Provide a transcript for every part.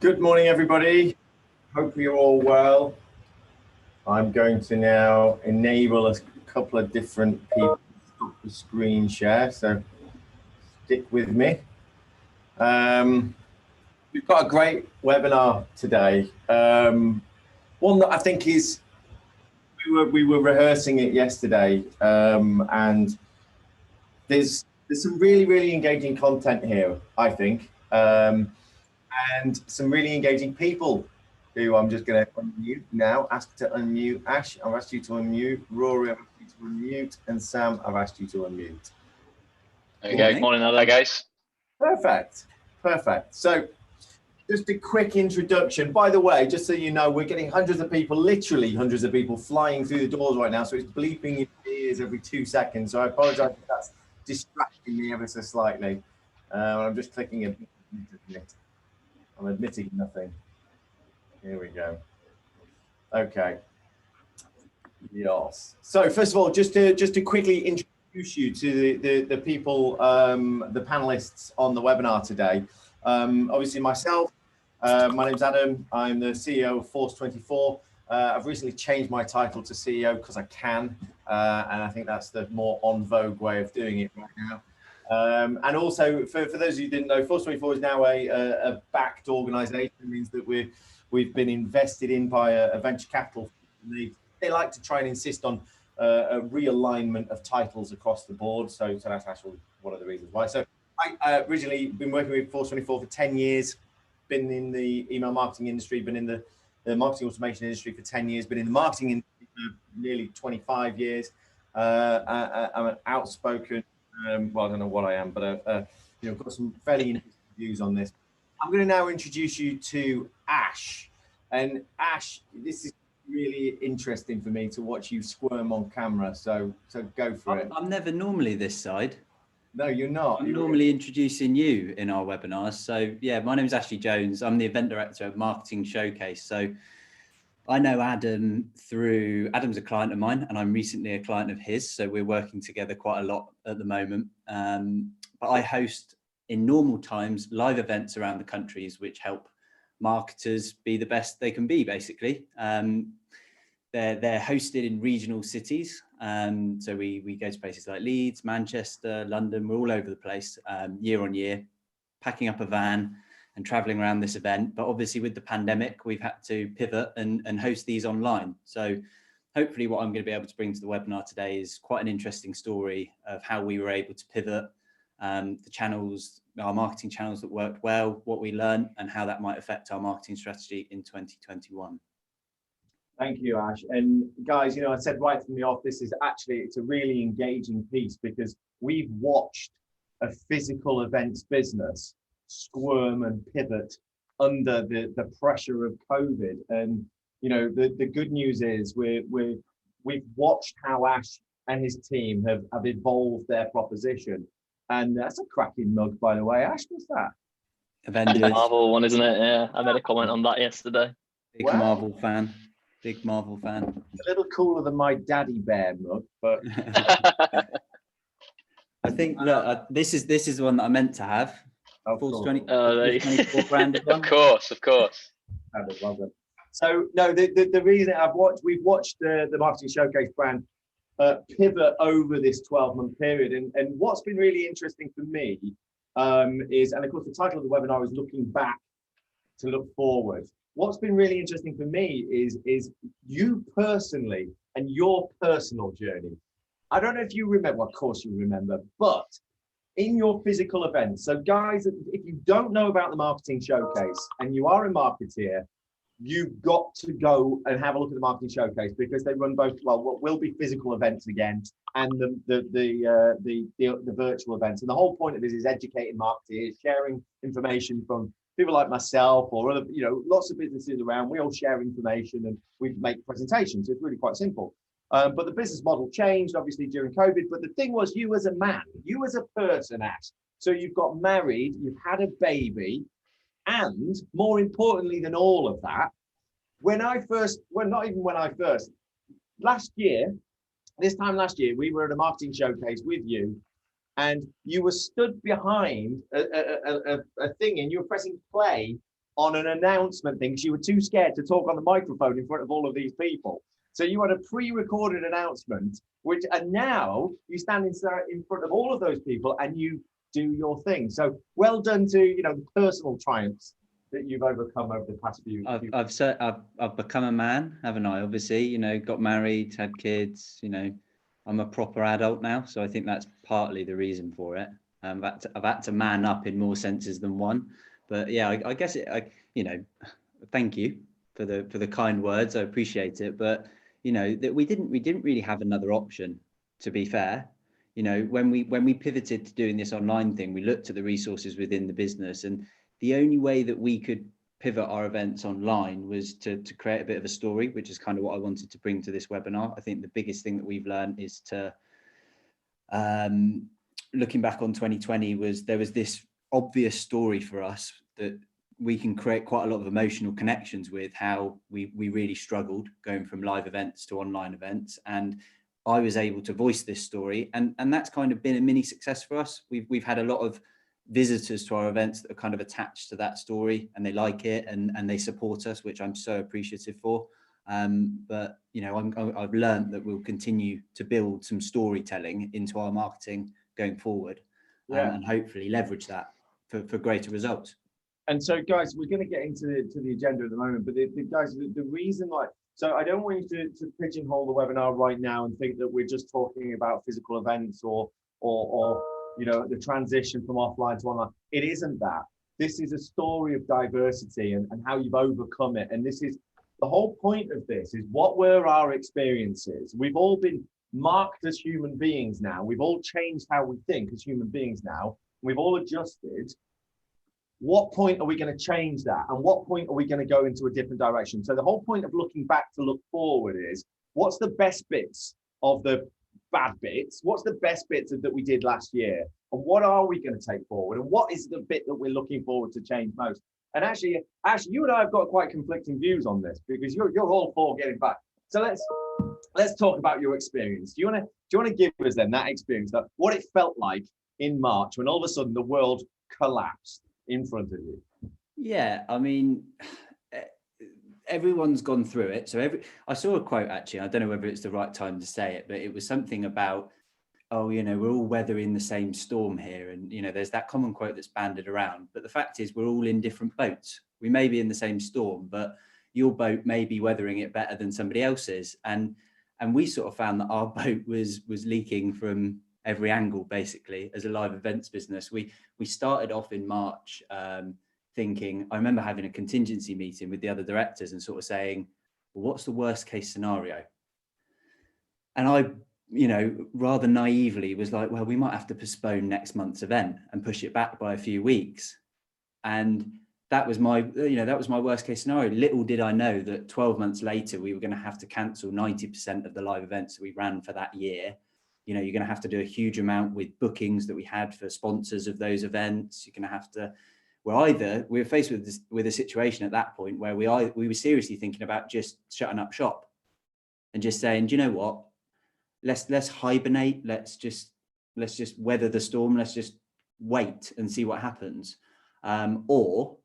Good morning, everybody. Hope you're all well. I'm going to now enable a couple of different people to stop the screen share, so stick with me. We've got a great webinar today. One that I think is, we were rehearsing it yesterday, and there's some really engaging content here, I think. And some really engaging people who I'm just going to unmute now. Ask to unmute. Ash, I've asked you to unmute. Rory, I've asked you to unmute. And Sam, I've asked you to unmute. Okay, morning, Adam. Hi, guys. Perfect. So just a quick introduction. By the way, just so you know, we're getting hundreds of people, literally hundreds of people flying through the doors right now. So it's bleeping in your ears every 2 seconds. So I apologize if that's distracting me ever so slightly. I'm just clicking a bit. I'm admitting nothing. Here we go. Okay. Yes. So first of all, just to quickly introduce you to the people, the panelists on the webinar today. Obviously myself, my name's Adam. I'm the CEO of Force24. I've recently changed my title to CEO because I can, and I think that's the more on vogue way of doing it right now. And also, for those of you who didn't know, Force24 is now a backed organisation. It means that we've been invested in by a venture capital. They like to try and insist on a realignment of titles across the board. So that's actually one of the reasons why. So I originally been working with Force24 for 10 years, been in the email marketing industry, been in the marketing automation industry for 10 years, been in the marketing industry for nearly 25 years. I'm an outspoken, well, I don't know what I am, but I've got some fairly interesting views on this. I'm going to now introduce you to Ash. And Ash, this is really interesting for me to watch you squirm on camera. So go for it. I'm never normally this side. No, you're not. I'm normally introducing you in our webinars. So yeah, my name is Ashley Jones. I'm the event director of Marketing Showcase. So I know Adam Adam's a client of mine, and I'm recently a client of his. So we're working together quite a lot at the moment. But I host in normal times live events around the countries which help marketers be the best they can be, basically. They're hosted in regional cities. So we go to places like Leeds, Manchester, London. We're all over the place year on year, packing up a van and traveling around this event. But obviously with the pandemic, we've had to pivot and host these online. So hopefully what I'm going to be able to bring to the webinar today is quite an interesting story of how we were able to pivot, the channels, our marketing channels that worked well, what we learned, and how that might affect our marketing strategy in 2021. Thank you, Ash. And guys, I said right from the off, it's a really engaging piece because we've watched a physical events business squirm and pivot under the pressure of COVID. And the good news is we've watched how Ash and his team have evolved their proposition. And that's a cracking mug, by the way. Ash, what's that? Avengers. Marvel one, isn't it? Yeah, I made a comment on that yesterday. Big wow. Marvel fan. Big Marvel fan. It's a little cooler than my daddy bear mug, but I think look, this is the one that I meant to have. Force 24 branded one. Of course. I love it. So no, the reason we've watched the Marketing Showcase brand pivot over this 12-month period, and what's been really interesting for me is, and of course the title of the webinar is looking back to look forward. What's been really interesting for me is you personally and your personal journey. I don't know if you remember, well, of course you remember, but in your physical events. So guys, if you don't know about the Marketing Showcase and you are a marketeer, you've got to go and have a look at the Marketing Showcase because they run both, well, what will be physical events again and the virtual events. And the whole point of this is educating marketers, sharing information from people like myself or other, lots of businesses around. We all share information and we make presentations. It's really quite simple. But the business model changed obviously during COVID. But the thing was, you as a man, you as a person, Ash. So you've got married, you've had a baby, and more importantly than all of that, last year, this time last year, we were at a Marketing Showcase with you. And you were stood behind a thing and you were pressing play on an announcement thing because you were too scared to talk on the microphone in front of all of these people. So you had a pre-recorded announcement, and now you stand in front of all of those people and you do your thing. So well done to, the personal triumphs that you've overcome over the past few. I've become a man, haven't I? Obviously, got married, had kids. I'm a proper adult now, so I think that's partly the reason for it. I've had to man up in more senses than one. But yeah, I guess thank you for the kind words. I appreciate it. But that we didn't really have another option, to be fair. When we pivoted to doing this online thing, we looked at the resources within the business, and the only way that we could pivot our events online was to create a bit of a story, which is kind of what I wanted to bring to this webinar. I think the biggest thing that we've learned is to, looking back on 2020, there was this obvious story for us that we can create quite a lot of emotional connections with, how we really struggled going from live events to online events. And I was able to voice this story, and that's kind of been a mini success for us. We've had a lot of visitors to our events that are kind of attached to that story, and they like it and they support us, which I'm so appreciative for. But I've learned that we'll continue to build some storytelling into our marketing going forward, and hopefully leverage that for greater results. And so, guys, we're going to get into the agenda at the moment, but the reason, so I don't want you to pigeonhole the webinar right now and think that we're just talking about physical events or the transition from offline to online. It isn't that. This is a story of diversity and how you've overcome it. And this is the whole point of this, is what were our experiences? We've all been marked as human beings now. We've all changed how we think as human beings now. We've all adjusted. What point are we going to change that? And what point are we going to go into a different direction? So the whole point of looking back to look forward is, what's the best bits of the bad bits? What's the best bits that we did last year? And what are we going to take forward? And what is the bit that we're looking forward to change most? And actually, you and I have got quite conflicting views on this, because you're all for getting back. So let's talk about your experience. Do you want to give us then that experience, that what it felt like in March when all of a sudden the world collapsed in front of you? Yeah, I mean, everyone's gone through it. So I saw a quote, actually, I don't know whether it's the right time to say it, but it was something about, we're all weathering the same storm here. And, there's that common quote that's banded around. But the fact is, we're all in different boats. We may be in the same storm, but your boat may be weathering it better than somebody else's. And we sort of found that our boat was leaking from every angle, basically, as a live events business. We started off in March thinking, I remember having a contingency meeting with the other directors and sort of saying, well, what's the worst case scenario? And I, rather naively was like, well, we might have to postpone next month's event and push it back by a few weeks. And that was my worst case scenario. Little did I know that 12 months later, we were going to have to cancel 90% of the live events that we ran for that year. You're going to have to do a huge amount with bookings that we had for sponsors of those events. You're going to have to, we were faced with a situation at that point where we were seriously thinking about just shutting up shop and just saying, do you know what? Let's hibernate. Let's just weather the storm. Let's just wait and see what happens. Or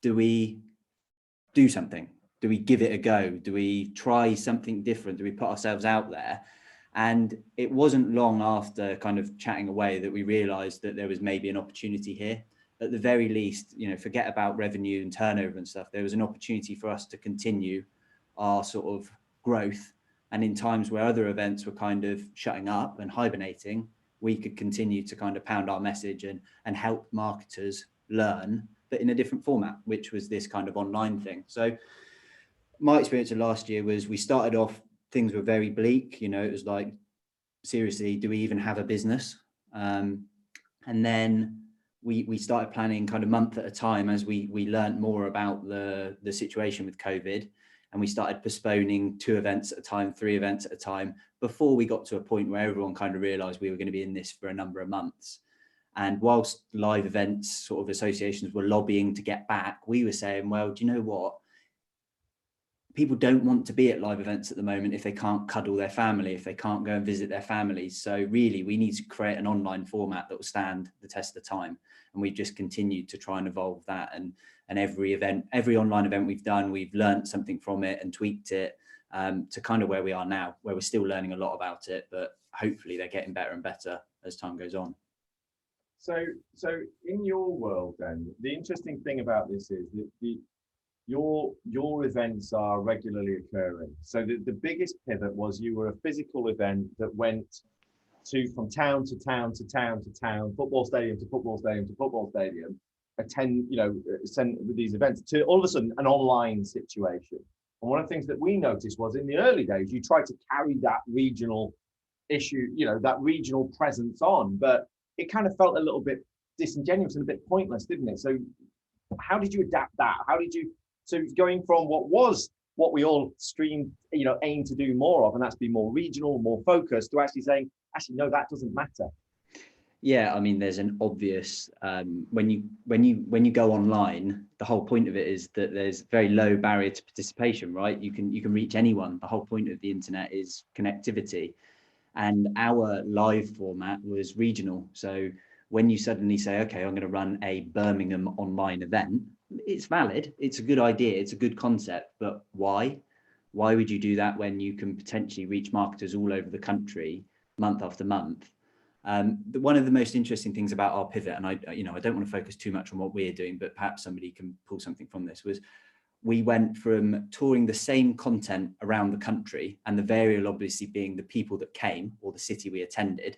do we do something? Do we give it a go? Do we try something different? Do we put ourselves out there? And it wasn't long after kind of chatting away that we realized that there was maybe an opportunity here. At the very least, forget about revenue and turnover and stuff. There was an opportunity for us to continue our sort of growth. And in times where other events were kind of shutting up and hibernating, we could continue to kind of pound our message and help marketers learn, but in a different format, which was this kind of online thing. So my experience of last year was, we started off, things were very bleak. It was like, seriously, do we even have a business? And then we started planning kind of month at a time as we learned more about the situation with COVID, and we started postponing 2 events at a time, 3 events at a time, before we got to a point where everyone kind of realized we were going to be in this for a number of months. And whilst live events sort of associations were lobbying to get back, we were saying, well, do you know what? people don't want to be at live events at the moment if they can't cuddle their family, if they can't go and visit their families. So really, we need to create an online format that will stand the test of time. And we've just continued to try and evolve that. And every event, every online event we've done, we've learned something from it and tweaked it to kind of where we are now, where we're still learning a lot about it, but hopefully they're getting better and better as time goes on. So in your world, then, the interesting thing about this is that your events are regularly occurring. So the biggest pivot was you were a physical event that went from town to town to town to town, football stadium to football stadium to football stadium, send with these events to all of a sudden an online situation. And one of the things that we noticed was in the early days, you tried to carry that regional issue, that regional presence on, but it kind of felt a little bit disingenuous and a bit pointless, didn't it? So how did you adapt that? So going from what we all aim to do more of, and that's be more regional, more focused, to actually saying, actually, no, that doesn't matter. Yeah, I mean, there's an obvious when you go online, the whole point of it is that there's very low barrier to participation, right? You can reach anyone. The whole point of the internet is connectivity, and our live format was regional. So when you suddenly say, okay, I'm going to run a Birmingham online event, it's valid. It's a good idea. It's a good concept, but why? Why would you do that when you can potentially reach marketers all over the country month after month? One of the most interesting things about our pivot, and I don't want to focus too much on what we're doing, but perhaps somebody can pull something from this, was we went from touring the same content around the country, and the variable obviously being the people that came or the city we attended.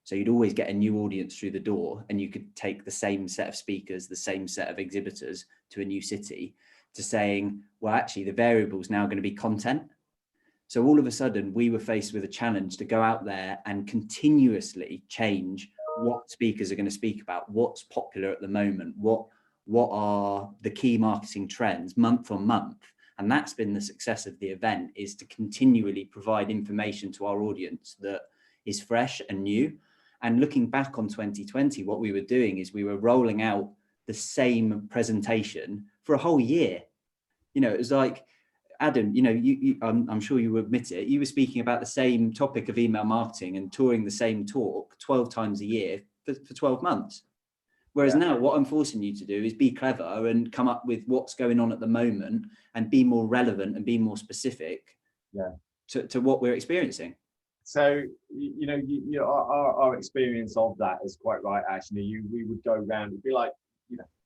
So you'd always get a new audience through the door, and you could take the same set of speakers, the same set of exhibitors to a new city, to saying, well, actually the variable is now going to be content. So all of a sudden we were faced with a challenge to go out there and continuously change what speakers are going to speak about, what's popular at the moment, what are the key marketing trends month on month. And that's been the success of the event, is to continually provide information to our audience that is fresh and new. And looking back on 2020, what we were doing is we were rolling out the same presentation for a whole year. It was like, Adam, I'm sure you admit it, you were speaking about the same topic of email marketing and touring the same talk 12 times a year for 12 months. Whereas now what I'm forcing you to do is be clever and come up with what's going on at the moment and be more relevant and be more specific to what we're experiencing. So, our experience of that is quite right, actually. We would go around, it'd be like,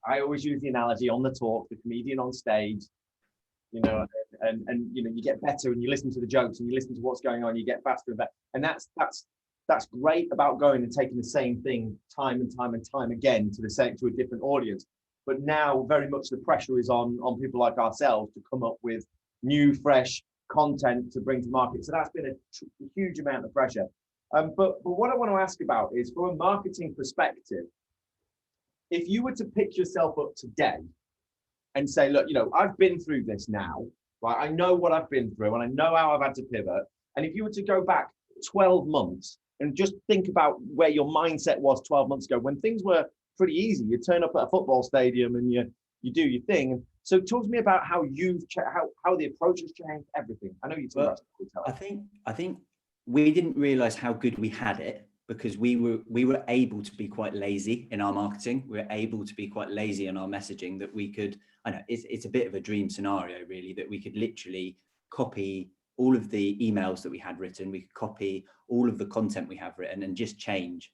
I always use the analogy on the talk, the comedian on stage, and you get better and you listen to the jokes and you listen to what's going on, you get faster and better. And that's great about going and taking the same thing time and time again to a different audience. But now very much the pressure is on people like ourselves to come up with new, fresh content to bring to market. So that's been a huge amount of pressure. But what I want to ask about is, from a marketing perspective, if you were to pick yourself up today and say, look, I've been through this now, right? I know what I've been through and I know how I've had to pivot. And if you were to go back 12 months and just think about where your mindset was 12 months ago, when things were pretty easy, you turn up at a football stadium and you do your thing. So talk to me about how how the approach has changed, everything. I know you talk about I think we didn't realize how good we had it, because we were able to be quite lazy in our marketing. We were able to be quite lazy in our messaging, that we could, I know it's a bit of a dream scenario really, that we could literally copy all of the emails that we had written, we could copy all of the content we have written and just change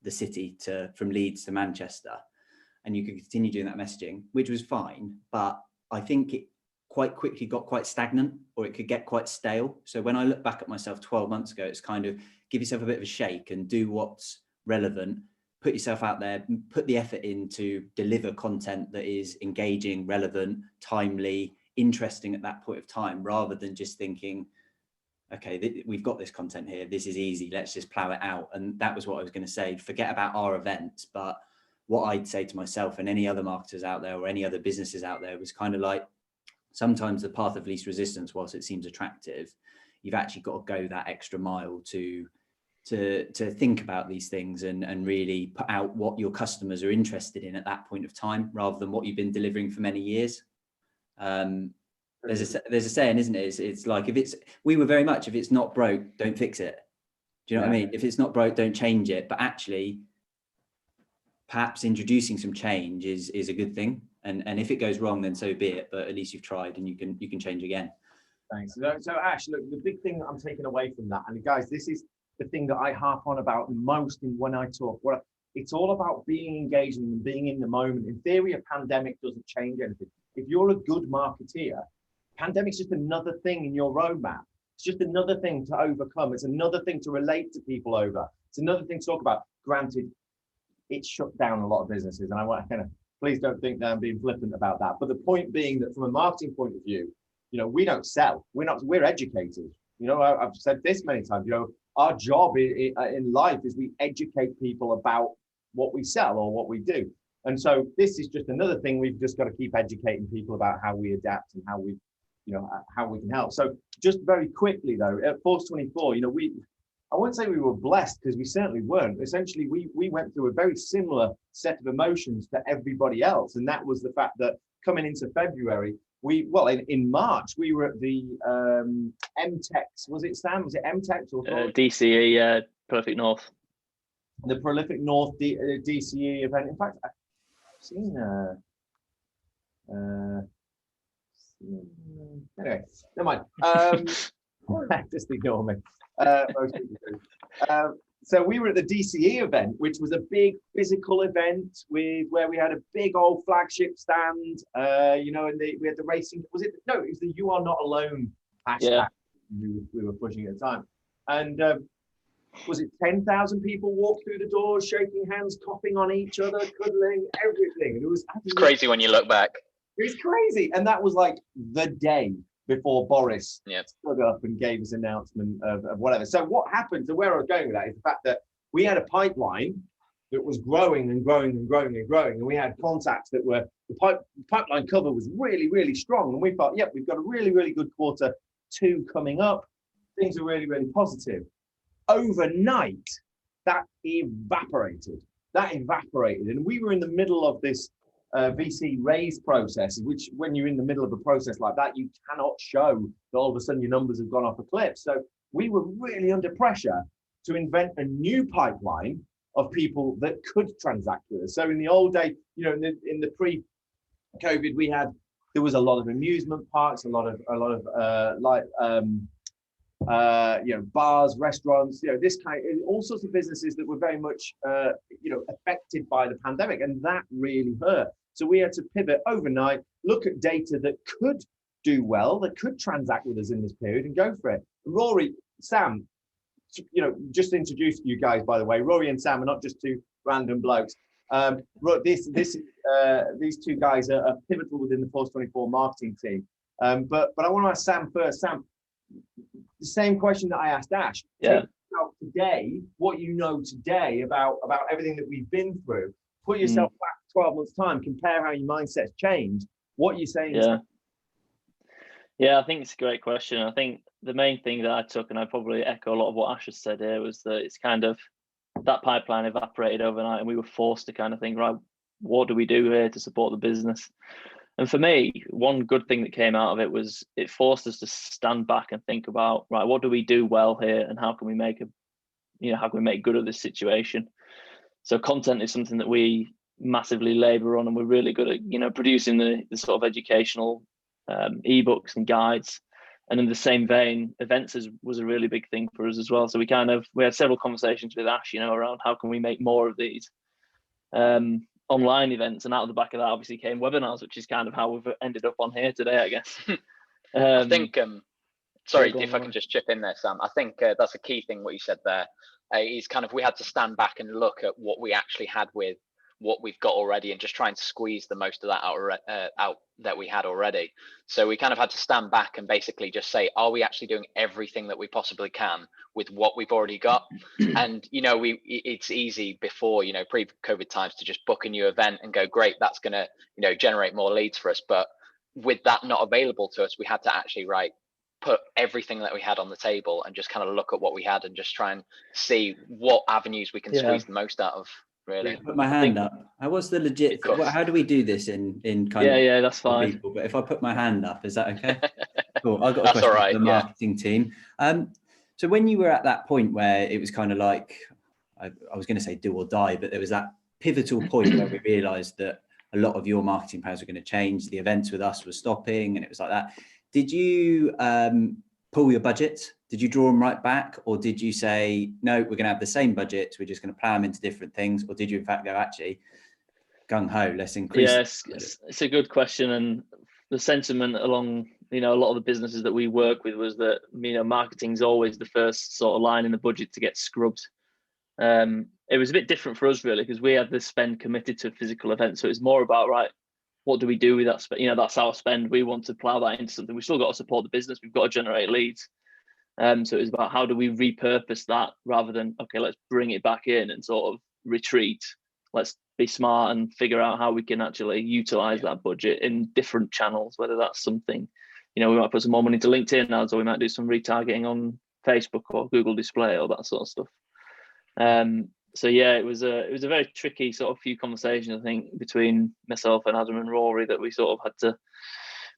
the city from Leeds to Manchester. And you could continue doing that messaging, which was fine. But I think it quite quickly got quite stagnant, or it could get quite stale. So when I look back at myself 12 months ago, it's kind of give yourself a bit of a shake and do what's relevant, put yourself out there, put the effort in to deliver content that is engaging, relevant, timely, interesting at that point of time, rather than just thinking, okay, we've got this content here, this is easy, let's just plow it out. And that was what I was going to say. Forget about our events, but what I'd say to myself and any other marketers out there or any other businesses out there was kind of like, sometimes the path of least resistance, whilst it seems attractive, you've actually got to go that extra mile to think about these things and really put out what your customers are interested in at that point of time, rather than what you've been delivering for many years. there's a saying, isn't it? It's like, we were very much, if it's not broke, don't fix it. Do you know what I mean? If it's not broke, don't change it. But actually, perhaps introducing some change is a good thing. And if it goes wrong, then so be it. But at least you've tried, and you can change again. Thanks. So Ash, look, the big thing that I'm taking away from that, and guys, this is the thing that I harp on about most when I talk. It's all about being engaged and being in the moment. In theory, a pandemic doesn't change anything. If you're a good marketeer, pandemic's just another thing in your roadmap. It's just another thing to overcome. It's another thing to relate to people over. It's another thing to talk about. Granted, it shut down a lot of businesses, and I want to please don't think that I'm being flippant about that. But the point being that from a marketing point of view, we don't sell. We're educators. I've said this many times. Our job in life is we educate people about what we sell or what we do. And so this is just another thing we've just got to keep educating people about how we adapt and how we can help. So just very quickly though, at Force24, I wouldn't say we were blessed, because we certainly weren't. Essentially, we went through a very similar set of emotions to everybody else. And that was the fact that coming into February, in March, we were at the MTEX, was it Sam? Was it MTEX or DCE, Perfect North? The Prolific North DCE event. In fact, I've seen anyway, never mind. Just ignore me. Most people do. So we were at the DCE event, which was a big physical event where we had a big old flagship stand, and we had the racing. It was the "You Are Not Alone" hashtag we were pushing at the time. And was it 10,000 people walked through the doors, shaking hands, coughing on each other, cuddling, everything. And it's crazy when you look back. It was crazy. And that was like the day before Boris stood up and gave his announcement of whatever. So what happened, and where I was going with that, is the fact that we had a pipeline that was growing and growing and growing and growing. And we had contacts that were, the pipeline cover was really, really strong. And we thought, we've got a really, really good Q2 coming up. Things are really, really positive. Overnight, that evaporated. And we were in the middle of this VC raise process, which when you're in the middle of a process like that, you cannot show that all of a sudden your numbers have gone off a cliff. So we were really under pressure to invent a new pipeline of people that could transact with us. So in the old day, in the pre-COVID, there was a lot of amusement parks, a lot of bars, restaurants, this kind, all sorts of businesses that were very much, affected by the pandemic, and that really hurt. So we had to pivot overnight, look at data that could do well, that could transact with us in this period, and go for it. Rory, Sam, just to introduce you guys, by the way, Rory and Sam are not just two random blokes. These two guys are pivotal within the Force24 marketing team. But I want to ask Sam first. Sam, the same question that I asked Ash. Today, what you know today about everything that we've been through, put yourself back 12 months time, compare how your mindset's changed. What are you saying? I think it's a great question. I think the main thing that I took, and I probably echo a lot of what Ash has said here, was that it's kind of that pipeline evaporated overnight, and we were forced to kind of think, right, what do we do here to support the business? And for me, one good thing that came out of it was it forced us to stand back and think about, right, what do we do well here, and how can we make good of this situation? So content is something that we massively labor on, and we're really good at, producing the sort of educational ebooks and guides. And in the same vein, events was a really big thing for us as well. So we had several conversations with Ash, around how can we make more of these online events, and out of the back of that obviously came webinars, which is kind of how we've ended up on here today, I guess. I think sorry if I can just chip in there, Sam. I think that's a key thing what you said there. Is kind of, we had to stand back and look at what we actually had with what we've got already, and just try and squeeze the most of that out that we had already. So we kind of had to stand back and basically just say, are we actually doing everything that we possibly can with what we've already got? And it's easy before, pre-COVID times, to just book a new event and go, great, that's going to generate more leads for us. But with that not available to us, we had to actually put everything that we had on the table and just kind of look at what we had and just try and see what avenues we can squeeze the most out of. really. Put my hand up. What's the legit? How do we do this in kind of? Yeah, that's fine. People, but if I put my hand up, is that okay? Cool. I've got a That's question all right, for the marketing team. So when you were at that point where it was kind of like, I was going to say do or die, but there was that pivotal point where we realised that a lot of your marketing plans were going to change. The events with us were stopping, and it was like that. Did you pull your budgets? Did you draw them right back, or did you say no? We're going to have the same budget. We're just going to plow them into different things, or did you in fact go actually gung ho? Let's increase. Yes, it's a good question, and the sentiment along a lot of the businesses that we work with was that marketing's always the first sort of line in the budget to get scrubbed. It was a bit different for us really because we had the spend committed to a physical event, so it's more about what do we do with that spend? That's our spend. We want to plow that into something. We've still got to support the business. We've got to generate leads. So it was about how do we repurpose that rather than okay, let's bring it back in and sort of retreat. Let's be smart and figure out how we can actually utilize that budget in different channels. Whether that's something, we might put some more money into LinkedIn ads, or we might do some retargeting on Facebook or Google Display or that sort of stuff. So yeah, it was a very tricky sort of few conversations, I think, between myself and Adam and Rory that we sort of had to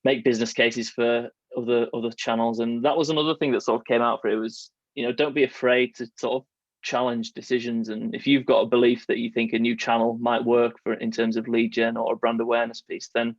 make business cases for other channels. And that was another thing that sort of came out for it was, don't be afraid to sort of challenge decisions. And if you've got a belief that you think a new channel might work for in terms of lead gen or a brand awareness piece, then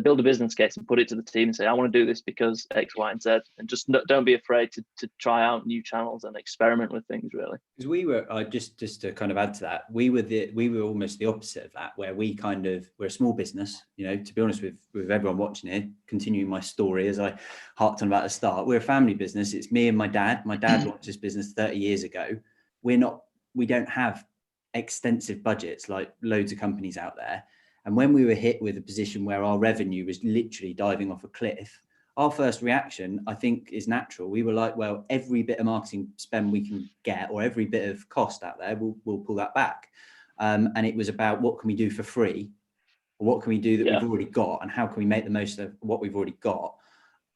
build a business case and put it to the team and say, I want to do this because X, Y, and Z. And just don't be afraid to try out new channels and experiment with things, really. Because we were, just to kind of add to that, we were almost the opposite of that, where we're a small business, to be honest with everyone watching here, continuing my story as I harked on about at the start, we're a family business. It's me and my dad. My dad launched this business 30 years ago. We don't have extensive budgets like loads of companies out there. And when we were hit with a position where our revenue was literally diving off a cliff, our first reaction, I think, is natural. We were like, well, every bit of marketing spend we can get or every bit of cost out there, we'll pull that back. And it was about what can we do for free? Or what can we do that we've already got? And how can we make the most of what we've already got?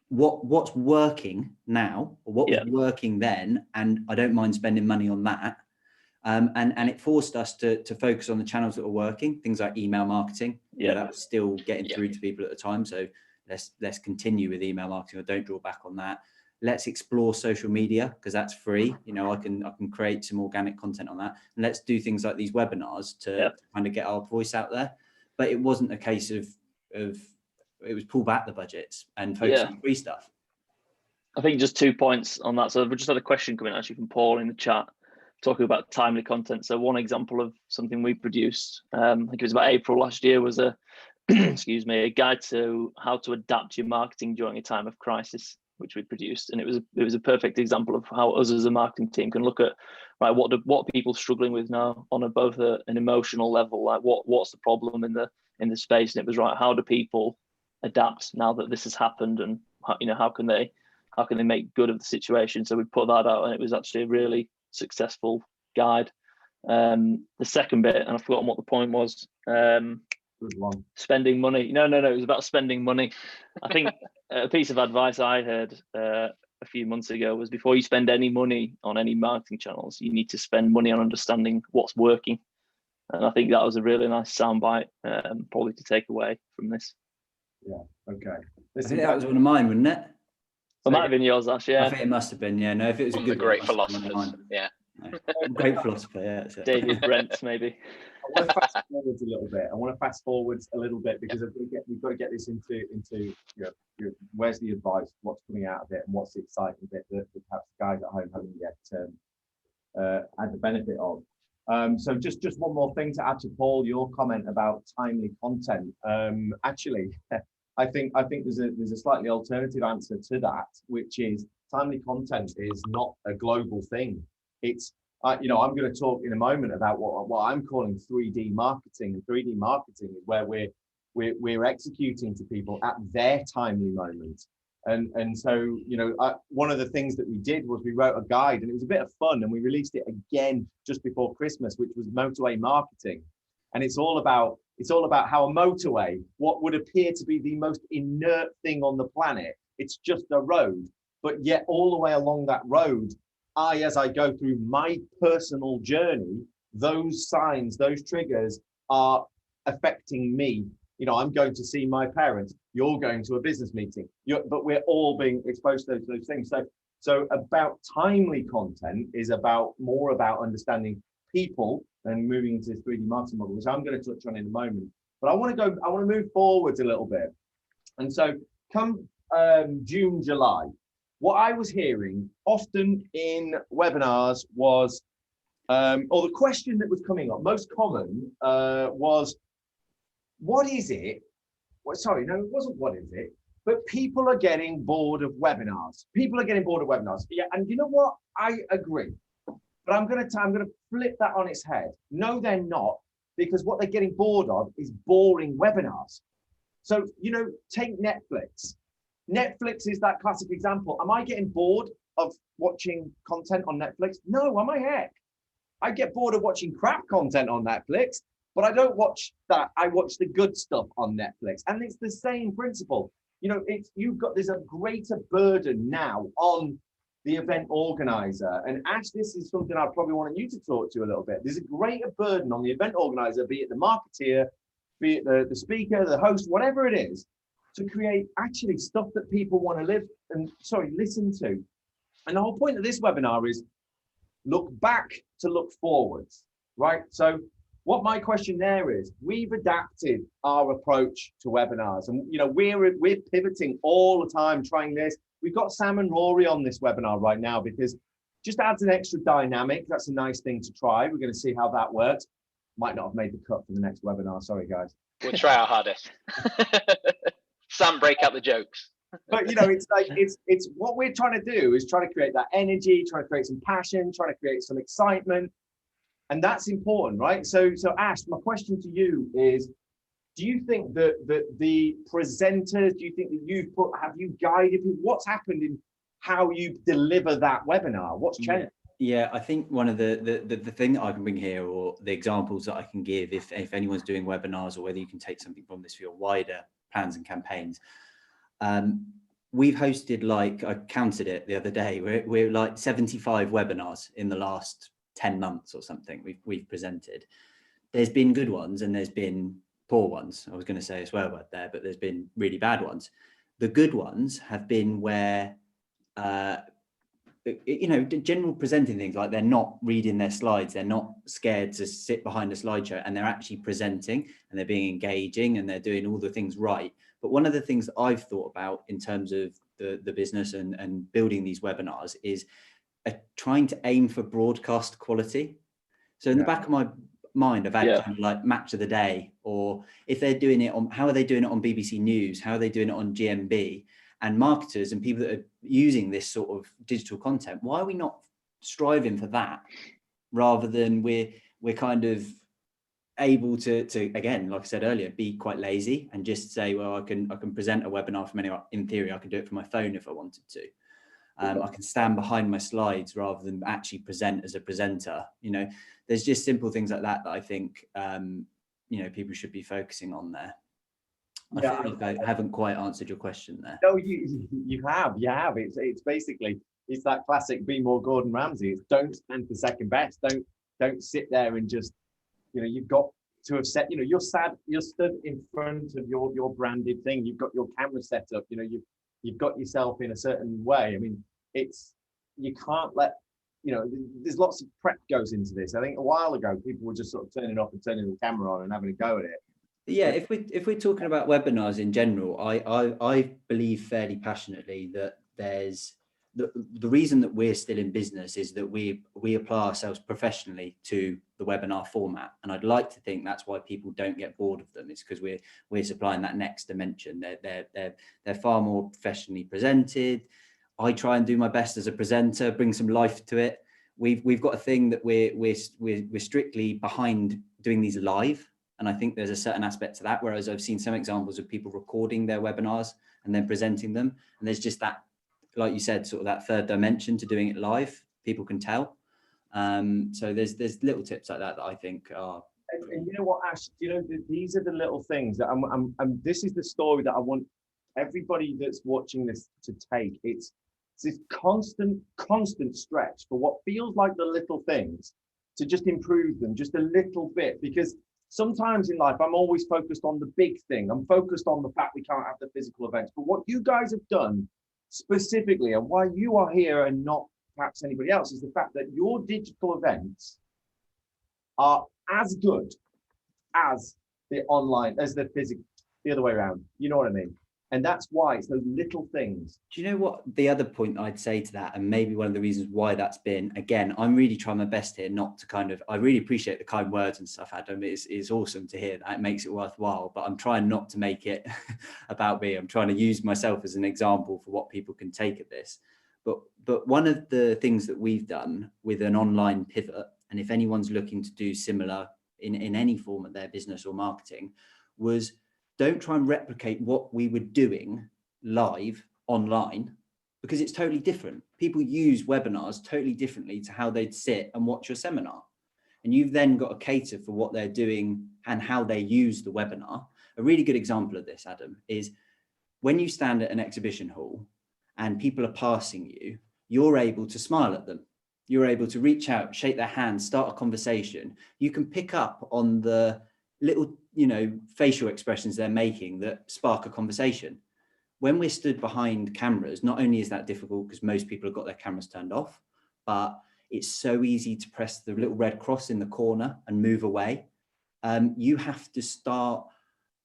What's working now or what was working then? And I don't mind spending money on that. And it forced us to focus on the channels that were working, things like email marketing. That was still getting through to people at the time. So let's continue with email marketing, or don't draw back on that. Let's explore social media because that's free. I can create some organic content on that. And let's do things like these webinars to kind of get our voice out there. But it wasn't a case of it was pull back the budgets and focus on free stuff. I think just 2 points on that. So we just had a question coming actually from Paul in the chat, talking about timely content. So one example of something we produced, I think it was about April last year, was a a guide to how to adapt your marketing during a time of crisis, which we produced. And it was a perfect example of how us as a marketing team can look at what are people struggling with now on both an emotional level, like what's the problem in the space, and it was how do people adapt now that this has happened, and how can they make good of the situation. So we put that out, and it was actually a really successful guide. The second bit, and I've forgotten what the point was. Spending money. No, it was about spending money. I think a piece of advice I heard a few months ago was before you spend any money on any marketing channels, you need to spend money on understanding what's working. And I think that was a really nice soundbite, probably to take away from this. Yeah. Okay. I think that was one of mine, wouldn't it? It might have been yours, Ash. Yeah. I think it must have been. Yeah. No, if it was a good great philosopher. Yeah. Great philosopher. Yeah. David Brent, maybe. I want to fast forward a little bit because we've got to get this into where's the advice, what's coming out of it, and what's the exciting bit that perhaps guys at home haven't yet had the benefit of. So just one more thing to add to Paul, your comment about timely content. Actually, I think there's a slightly alternative answer to that, which is timely content is not a global thing. It's I'm going to talk in a moment about what I'm calling 3D marketing. 3D marketing is where we're executing to people at their timely moment. And so, one of the things that we did was we wrote a guide, and it was a bit of fun, and we released it again just before Christmas, which was motorway marketing. And it's all about how a motorway, what would appear to be the most inert thing on the planet, it's just a road, but yet all the way along that road, as I go through my personal journey, those signs, those triggers are affecting me. You know, I'm going to see my parents, you're going to a business meeting, but we're all being exposed to those things. So about timely content is more about understanding people and moving into this 3D marketing model, which I'm going to touch on in a moment. But I want to move forwards a little bit. And so come June, July, what I was hearing often in webinars was, or the question that was coming up, most common was, what is it? Well, sorry, no, it wasn't what is it, but people are getting bored of webinars. People are getting bored of webinars. Yeah, and you know what? I agree. But I'm gonna flip that on its head. No, they're not, because what they're getting bored of is boring webinars. So, you know, take Netflix. Netflix is that classic example. Am I getting bored of watching content on Netflix? No, am I heck? I get bored of watching crap content on Netflix, but I don't watch that. I watch the good stuff on Netflix. And it's the same principle. You know, there's a greater burden now on the event organizer. And Ash, this is something I probably wanted you to talk to a little bit. There's a greater burden on the event organizer, be it the marketeer, be it the speaker, the host, whatever it is, to create actually stuff that people want to listen to. And the whole point of this webinar is look back to look forwards, right? So what my question there is, we've adapted our approach to webinars, and you know, we're pivoting all the time, trying this. We've got Sam and Rory on this webinar right now because just adds an extra dynamic. That's a nice thing to try. We're going to see how that works. Might not have made the cut for the next webinar. Sorry, guys. We'll try our hardest. Sam, break out the jokes. But you know, it's like it's what we're trying to do is try to create that energy, trying to create some passion, trying to create some excitement, and that's important, right? So Ash, my question to you is, do you think that the presenters, do you think that have you guided people? What's happened in how you deliver that webinar? What's changed? Yeah, I think one of the thing that I can bring here, or the examples that I can give, if anyone's doing webinars, or whether you can take something from this for your wider plans and campaigns. We've hosted, like, I counted it the other day, we're like 75 webinars in the last 10 months or something we've presented. There's been good ones and there's been poor ones. I was going to say a swear word there, but there's been really bad ones. The good ones have been where, you know, general presenting things, like they're not reading their slides, they're not scared to sit behind a slideshow, and they're actually presenting and they're being engaging and they're doing all the things right. But one of the things that I've thought about in terms of the business and building these webinars is trying to aim for broadcast quality. So in the back of my mind, I've had kind of like match of the day, or if they're doing it on, how are they doing it on BBC News? How are they doing it on GMB? And marketers and people that are using this sort of digital content, why are we not striving for that, rather than we're kind of able to again, like I said earlier, be quite lazy and just say, well, I can present a webinar from anywhere. In theory, I can do it from my phone if I wanted to. I can stand behind my slides rather than actually present as a presenter. You know, there's just simple things like that I think you know, people should be focusing on there. I feel like I haven't quite answered your question there. No, you have. It's basically, it's that classic be more Gordon Ramsay. It's don't stand for second best. Don't sit there and just, you know, you've got to have set, you know, you're stood in front of your branded thing. You've got your camera set up, you know, you've got yourself in a certain way. I mean, you can't let, you know, there's lots of prep goes into this. I think a while ago, people were just sort of turning off and turning the camera on and having a go at it. Yeah, if we're talking about webinars in general, I believe fairly passionately that there's the reason that we're still in business is that we apply ourselves professionally to the webinar format, and I'd like to think that's why people don't get bored of them. It's because we're supplying that next dimension. They're far more professionally presented. I try and do my best as a presenter, bring some life to it. We've got a thing that we're strictly behind doing these live. And I think there's a certain aspect to that, whereas I've seen some examples of people recording their webinars and then presenting them. And there's just that, like you said, sort of that third dimension to doing it live. People can tell. So there's little tips like that I think are. And you know what, Ash, you know, these are the little things that this is the story that I want everybody that's watching this to take. It's this constant stretch for what feels like the little things to just improve them just a little bit, because sometimes in life, I'm always focused on the big thing. I'm focused on the fact we can't have the physical events. But what you guys have done specifically, and why you are here and not perhaps anybody else, is the fact that your digital events are as good as the online, as the physical, the other way around. You know what I mean? And that's why it's those little things. Do you know what the other point I'd say to that, and maybe one of the reasons why that's been, again, I'm really trying my best here not to kind of, I really appreciate the kind words and stuff, Adam. It's awesome to hear that. It makes it worthwhile, but I'm trying not to make it about me. I'm trying to use myself as an example for what people can take of this. But one of the things that we've done with an online pivot, and if anyone's looking to do similar in any form of their business or marketing, was don't try and replicate what we were doing live online, because it's totally different. People use webinars totally differently to how they'd sit and watch your seminar. And you've then got to cater for what they're doing and how they use the webinar. A really good example of this, Adam, is when you stand at an exhibition hall and people are passing you, you're able to smile at them. You're able to reach out, shake their hand, start a conversation. You can pick up on the little, facial expressions they're making that spark a conversation. When we're stood behind cameras, not only is that difficult because most people have got their cameras turned off, but it's so easy to press the little red cross in the corner and move away. You have to start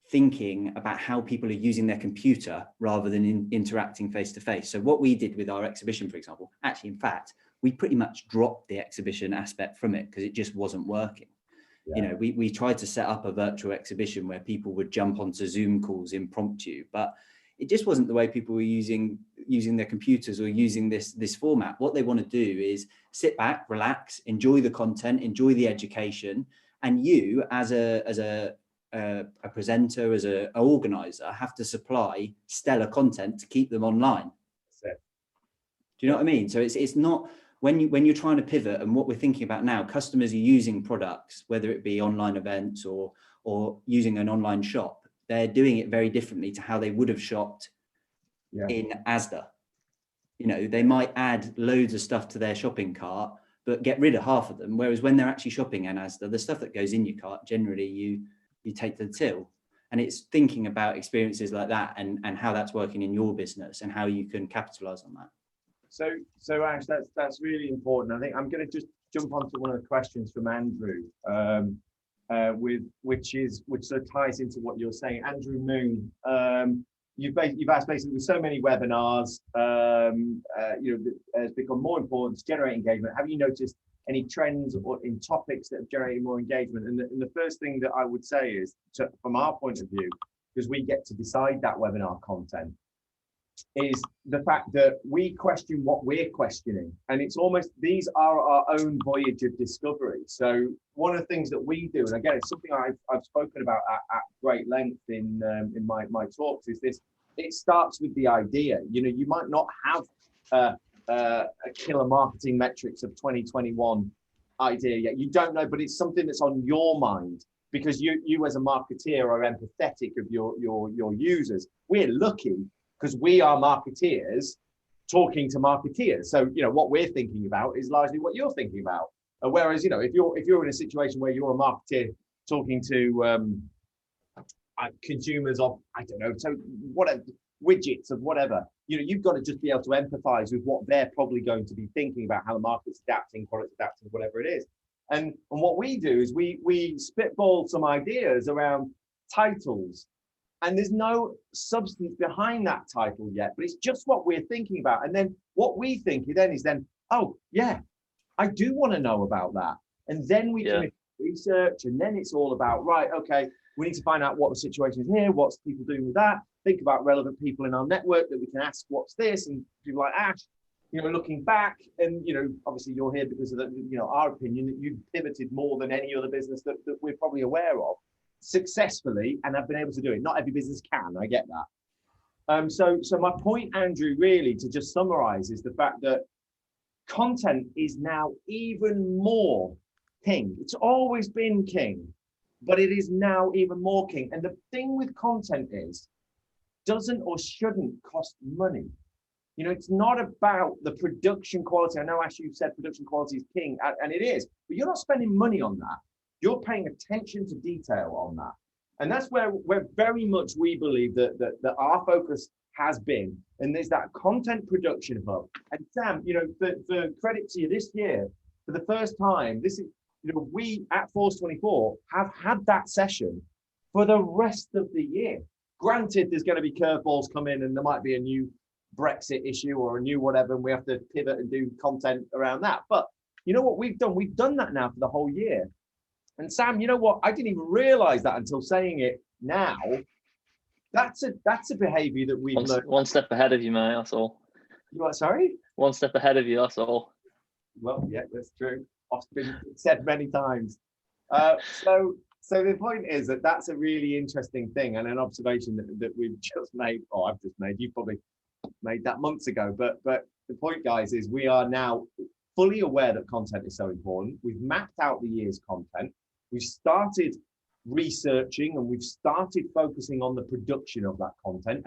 thinking about how people are using their computer rather than interacting face to face. So what we did with our exhibition, for example, actually, in fact, we pretty much dropped the exhibition aspect from it because it just wasn't working. Yeah. We tried to set up a virtual exhibition where people would jump onto Zoom calls impromptu, but it just wasn't the way people were using their computers or using this format. What they want to do is sit back, relax, enjoy the content, enjoy the education, and you as a presenter, as an organizer, have to supply stellar content to keep them online. Do you know what I mean? So it's not. When you're trying to pivot, and what we're thinking about now, customers are using products, whether it be online events or using an online shop, they're doing it very differently to how they would have shopped in Asda. They might add loads of stuff to their shopping cart, but get rid of half of them. Whereas when they're actually shopping in Asda, the stuff that goes in your cart, generally you take to the till. And it's thinking about experiences like that and how that's working in your business and how you can capitalize on that. So Ash, that's really important. I think I'm going to just jump onto one of the questions from Andrew, which sort of ties into what you're saying. Andrew Moon, you've asked basically with so many webinars, has become more important to generate engagement. Have you noticed any trends or in topics that have generated more engagement? And the first thing that I would say is, from our point of view, because we get to decide that webinar content, is the fact that we question what we're questioning, and it's almost, these are our own voyage of discovery. So one of the things that we do, and again, it's something I've spoken about at great length in my talks, is this: it starts with the idea. You might not have a killer marketing metrics of 2021 idea yet. You don't know, but it's something that's on your mind because you as a marketeer are empathetic of your users. We're lucky because we are marketeers talking to marketeers. So, what we're thinking about is largely what you're thinking about. Whereas, if you're in a situation where you're a marketeer talking to consumers of, I don't know, so whatever, widgets of whatever, you've got to just be able to empathize with what they're probably going to be thinking about, how the market's adapting, products adapting, whatever it is. And what we do is we spitball some ideas around titles. And there's no substance behind that title yet, but it's just what we're thinking about. And then what we think is, oh yeah, I do want to know about that. And then we can research, and then it's all about, right, okay, we need to find out what the situation is here, what's people doing with that, think about relevant people in our network that we can ask, what's this? And people like Ash, looking back, and obviously you're here because of the, our opinion that you've pivoted more than any other business that we're probably aware of successfully, and have been able to do it. Not every business can, I get that. So my point, Andrew, really to just summarize, is the fact that content is now even more king. It's always been king, but it is now even more king. And the thing with content is, doesn't or shouldn't cost money. You know, it's not about the production quality. I know, Ash, you said production quality is king, and it is, but you're not spending money on that. You're paying attention to detail on that. And that's where very much we believe that our focus has been. And there's that content production hub. And Sam, you know, for credit to you, this year, for the first time, this is, you know, we at Force24 have had that session for the rest of the year. Granted, there's going to be curveballs come in and there might be a new Brexit issue or a new whatever, and we have to pivot and do content around that. But you know what we've done? We've done that now for the whole year. And Sam, you know what? I didn't even realize that until saying it now. That's a behavior that we've learned. One step ahead of you, mate, that's all. You are sorry? One step ahead of you, that's all. Well, yeah, that's true. Often said many times. So the point is that that's a really interesting thing and an observation that we've just made, or I've just made. You probably made that months ago. But the point, guys, is we are now fully aware that content is so important. We've mapped out the year's content. We've started researching and we've started focusing on the production of that content.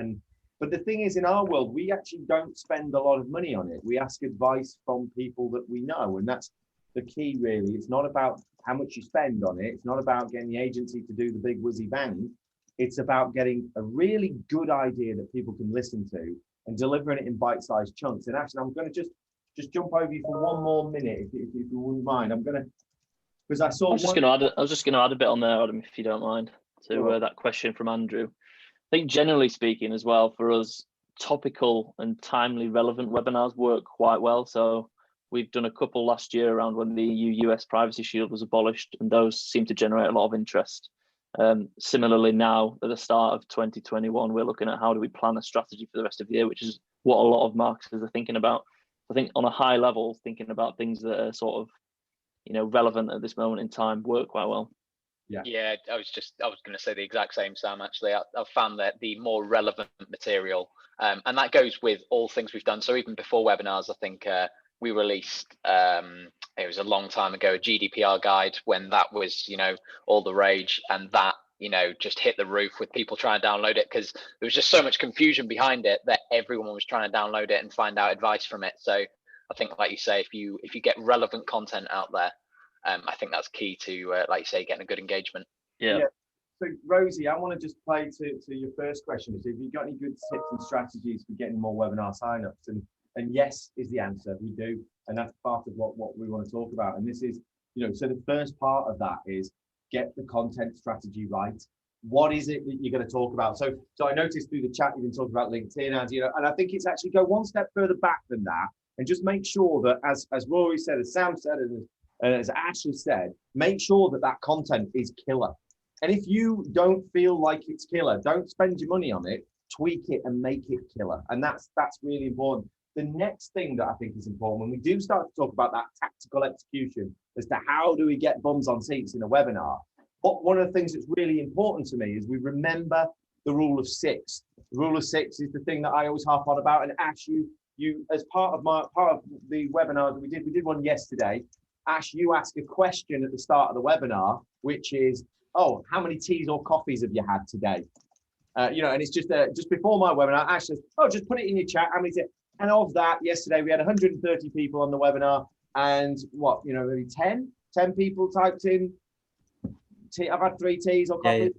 But the thing is, in our world, we actually don't spend a lot of money on it. We ask advice from people that we know, and that's the key, really. It's not about how much you spend on it. It's not about getting the agency to do the big whizzy bang. It's about getting a really good idea that people can listen to and delivering it in bite-sized chunks. And actually, I'm going to just jump over you for one more minute, if you wouldn't mind. I'm going to, because I saw. I was just going to add a bit on there, Adam, if you don't mind, to that question from Andrew. I think generally speaking as well, for us, topical and timely relevant webinars work quite well. So we've done a couple last year around when the EU-US Privacy Shield was abolished, and those seem to generate a lot of interest. Similarly, now at the start of 2021, we're looking at how do we plan a strategy for the rest of the year, which is what a lot of marketers are thinking about. I think on a high level, thinking about things that are sort of, you know, relevant at this moment in time work quite well. Yeah, I was going to say the exact same, Sam. Actually, I've found that the more relevant material, and that goes with all things we've done. So even before webinars, I think we released, it was a long time ago, a GDPR guide when that was, you know, all the rage, and that, you know, just hit the roof with people trying to download it because there was just so much confusion behind it that everyone was trying to download it and find out advice from it. So I think, like you say, if you get relevant content out there, I think that's key to, like you say, getting a good engagement. Yeah. So Rosie, I want to just play to your first question. Is if you've got any good tips and strategies for getting more webinar signups, and yes is the answer. We do, and that's part of what we want to talk about. And this is, you know, so the first part of that is get the content strategy right. What is it that you're going to talk about? So I noticed through the chat you've been talking about LinkedIn, and you know, and I think it's actually go one step further back than that, and just make sure that as Rory said, as Sam said, and as Ashley said, make sure that content is killer. And if you don't feel like it's killer, don't spend your money on it, tweak it and make it killer. And that's really important. The next thing that I think is important, when we do start to talk about that tactical execution as to how do we get bums on seats in a webinar, one of the things that's really important to me is we remember the rule of 6. The rule of 6 is the thing that I always harp on about. And Ash, you as part of the webinar that we did one yesterday. Ash, you ask a question at the start of the webinar, which is, oh, how many teas or coffees have you had today? You know, and it's just before my webinar, Ash says, oh, just put it in your chat. How many? And of that, yesterday we had 130 people on the webinar, and what, you know, maybe 10 people typed in, I've had 3 teas or coffees,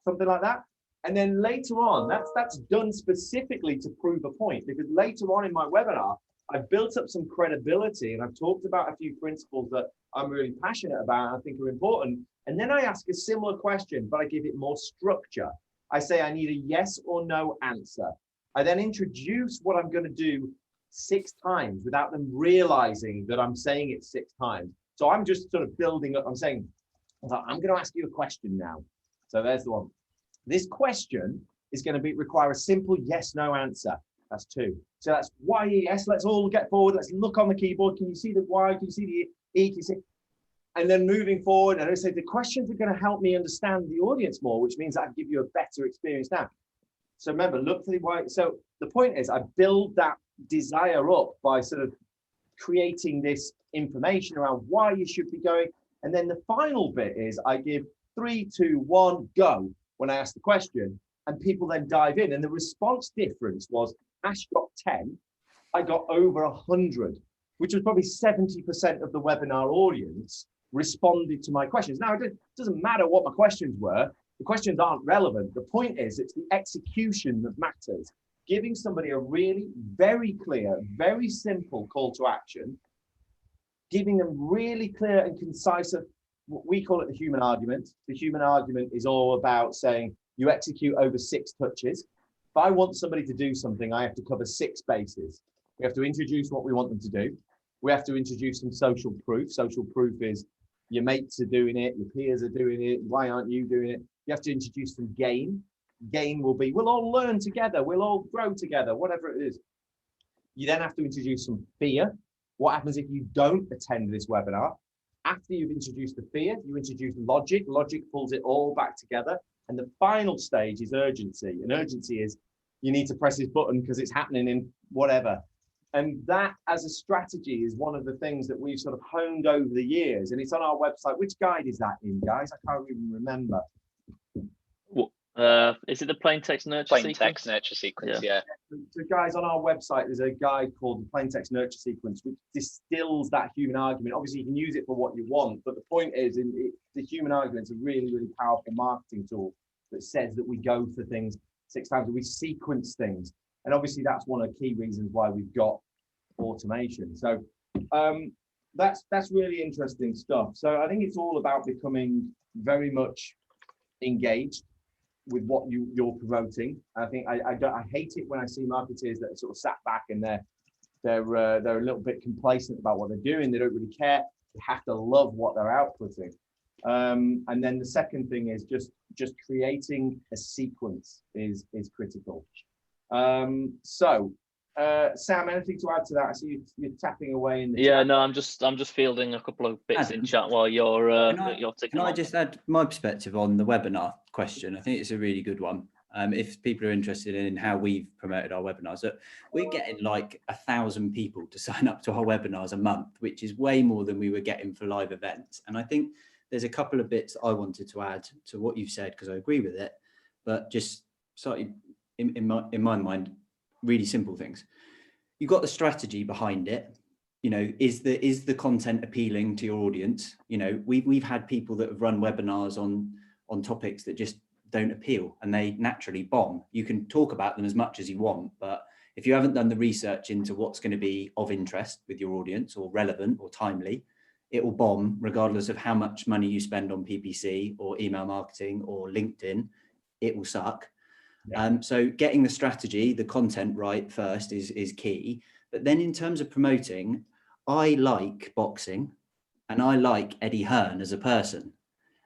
something like that. And then later on, that's done specifically to prove a point, because later on in my webinar, I've built up some credibility and I've talked about a few principles that I'm really passionate about and I think are important. And then I ask a similar question, but I give it more structure. I say I need a yes or no answer. I then introduce what I'm going to do 6 times without them realizing that I'm saying it 6 times. So I'm just sort of building up. I'm saying, I'm going to ask you a question now. So there's the one. This question is going to require a simple yes, no answer. That's 2. So that's Y-E-S. Let's all get forward. Let's look on the keyboard. Can you see the Y? Can you see the E? Can you see? And then moving forward, and I say the questions are going to help me understand the audience more, which means I give you a better experience now. So remember, look for the Y. So the point is, I build that desire up by sort of creating this information around why you should be going. And then the final bit is I give 3, 2, 1, go when I ask the question, and people then dive in. And the response difference was Ash got 10 I got over 100, which was probably 70% of the webinar audience responded to my questions. Now, it doesn't matter what my questions were. The questions aren't relevant. The point is, it's the execution that matters. Giving somebody a really very clear, very simple call to action, giving them really clear and concise, what we call it the human argument. The human argument is all about saying you execute over 6 touches. If I want somebody to do something, I have to cover 6 bases. We have to introduce what we want them to do. We have to introduce some social proof. Social proof is your mates are doing it, your peers are doing it, why aren't you doing it? You have to introduce some gain. Gain will be, we'll all learn together, we'll all grow together, whatever it is. You then have to introduce some fear. What happens if you don't attend this webinar? After you've introduced the fear, you introduce logic. Logic pulls it all back together. And the final stage is urgency. And urgency is you need to press this button because it's happening in whatever. And that as a strategy is one of the things that we've sort of honed over the years. And it's on our website. Which guide is that in, guys? I can't even remember. Is it the plain text nurture plain sequence? text nurture sequence, yeah. So guys, on our website, there's a guide called the plain text nurture sequence, which distills that human argument. Obviously, you can use it for what you want, but the point is, the human argument is a really, really powerful marketing tool that says that we go for things 6 times, we sequence things. And obviously, that's one of the key reasons why we've got automation. So that's really interesting stuff. So I think it's all about becoming very much engaged with what you're promoting. I think I hate it when I see marketers that are sort of sat back and they're a little bit complacent about what they're doing. They don't really care. They have to love what they're outputting. And then the second thing is just creating a sequence is critical. Sam, anything to add to that? I see you're tapping away in the chat. No, I'm just fielding a couple of bits in chat while you're taking. Can I just add my perspective on the webinar question? I think it's a really good one. If people are interested in how we've promoted our webinars, we're getting like 1,000 people to sign up to our webinars a month, which is way more than we were getting for live events. And I think there's a couple of bits I wanted to add to what you've said, because I agree with it, but just slightly in my mind, really simple things. You've got the strategy behind it. You know, is the content appealing to your audience? You know, we've had people that have run webinars on topics that just don't appeal and they naturally bomb. You can talk about them as much as you want, but if you haven't done the research into what's going to be of interest with your audience or relevant or timely, it will bomb regardless of how much money you spend on PPC or email marketing or LinkedIn. It will suck. Yeah. So getting the strategy, the content right first is key. But then in terms of promoting, I like boxing and I like Eddie Hearn as a person.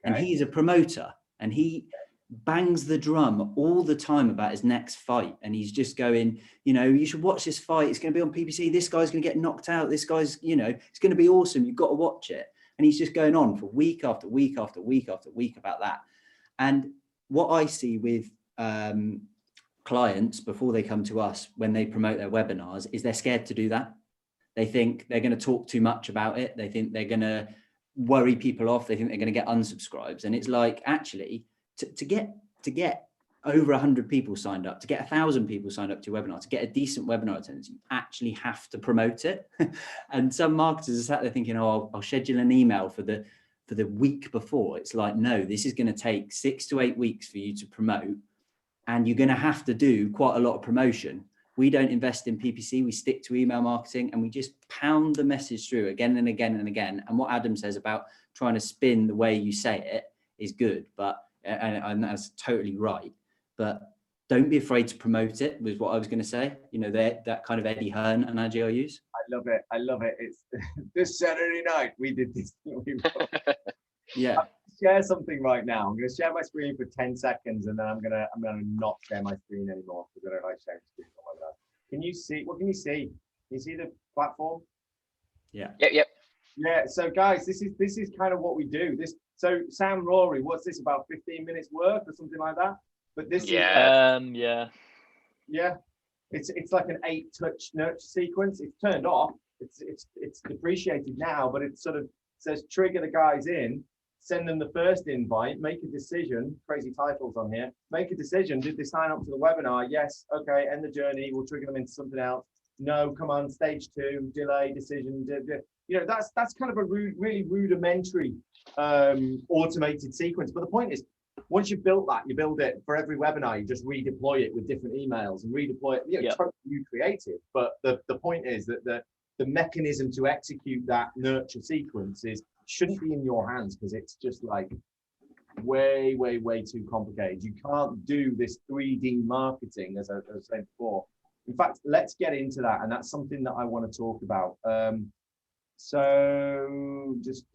And he's a promoter and he bangs the drum all the time about his next fight. And he's just going, you know, you should watch this fight. It's going to be on PPC. This guy's going to get knocked out. This guy's, you know, it's going to be awesome. You've got to watch it. And he's just going on for week after week after week after week about that. And what I see with clients before they come to us when they promote their webinars is they're scared to do that. They think they're going to talk too much about it. They think they're going to worry people off. They think they're going to get unsubscribes. And it's like, actually, to get over 100 people signed up, to get 1,000 people signed up to your webinar, to get a decent webinar attendance, you actually have to promote it. And some marketers are sat there thinking, oh, I'll schedule an email for the week before. It's like, no, this is going to take 6 to 8 weeks for you to promote. And you're going to have to do quite a lot of promotion. We don't invest in PPC. We stick to email marketing and we just pound the message through again and again and again. And what Adam says about trying to spin the way you say it is good, but and that's totally right. But don't be afraid to promote it, was what I was going to say. You know, that kind of Eddie Hearn analogy I use. I love it. I love it. It's this Saturday night we did this. Yeah. Share something right now. I'm going to share my screen for 10 seconds and then I'm going to not share my screen anymore because I don't like sharing screen. Can you see? What can you see? Can you see the platform? Yeah. Yep. Yeah. So guys, this is kind of what we do. So Sam, Rory, what's this, about 15 minutes work or something like that? But this yeah. It's like an 8-touch nurture sequence. It's turned off. It's depreciated now, but it sort of says trigger the guys in. Send them the first invite, make a decision, crazy titles on here, make a decision. Did they sign up to the webinar? Yes. Okay. End the journey. We'll trigger them into something else. no, come on, stage 2, delay, decision, you know, that's kind of a really rudimentary automated sequence. But the point is, once you've built that, you build it for every webinar, you just redeploy it with different emails and redeploy it, you know, totally new creative. But the point is that the mechanism to execute that nurture sequence shouldn't be in your hands, because it's just like way too complicated. You can't do this 3D marketing, as I was saying before. In fact, let's get into that, and that's something that I want to talk about. So just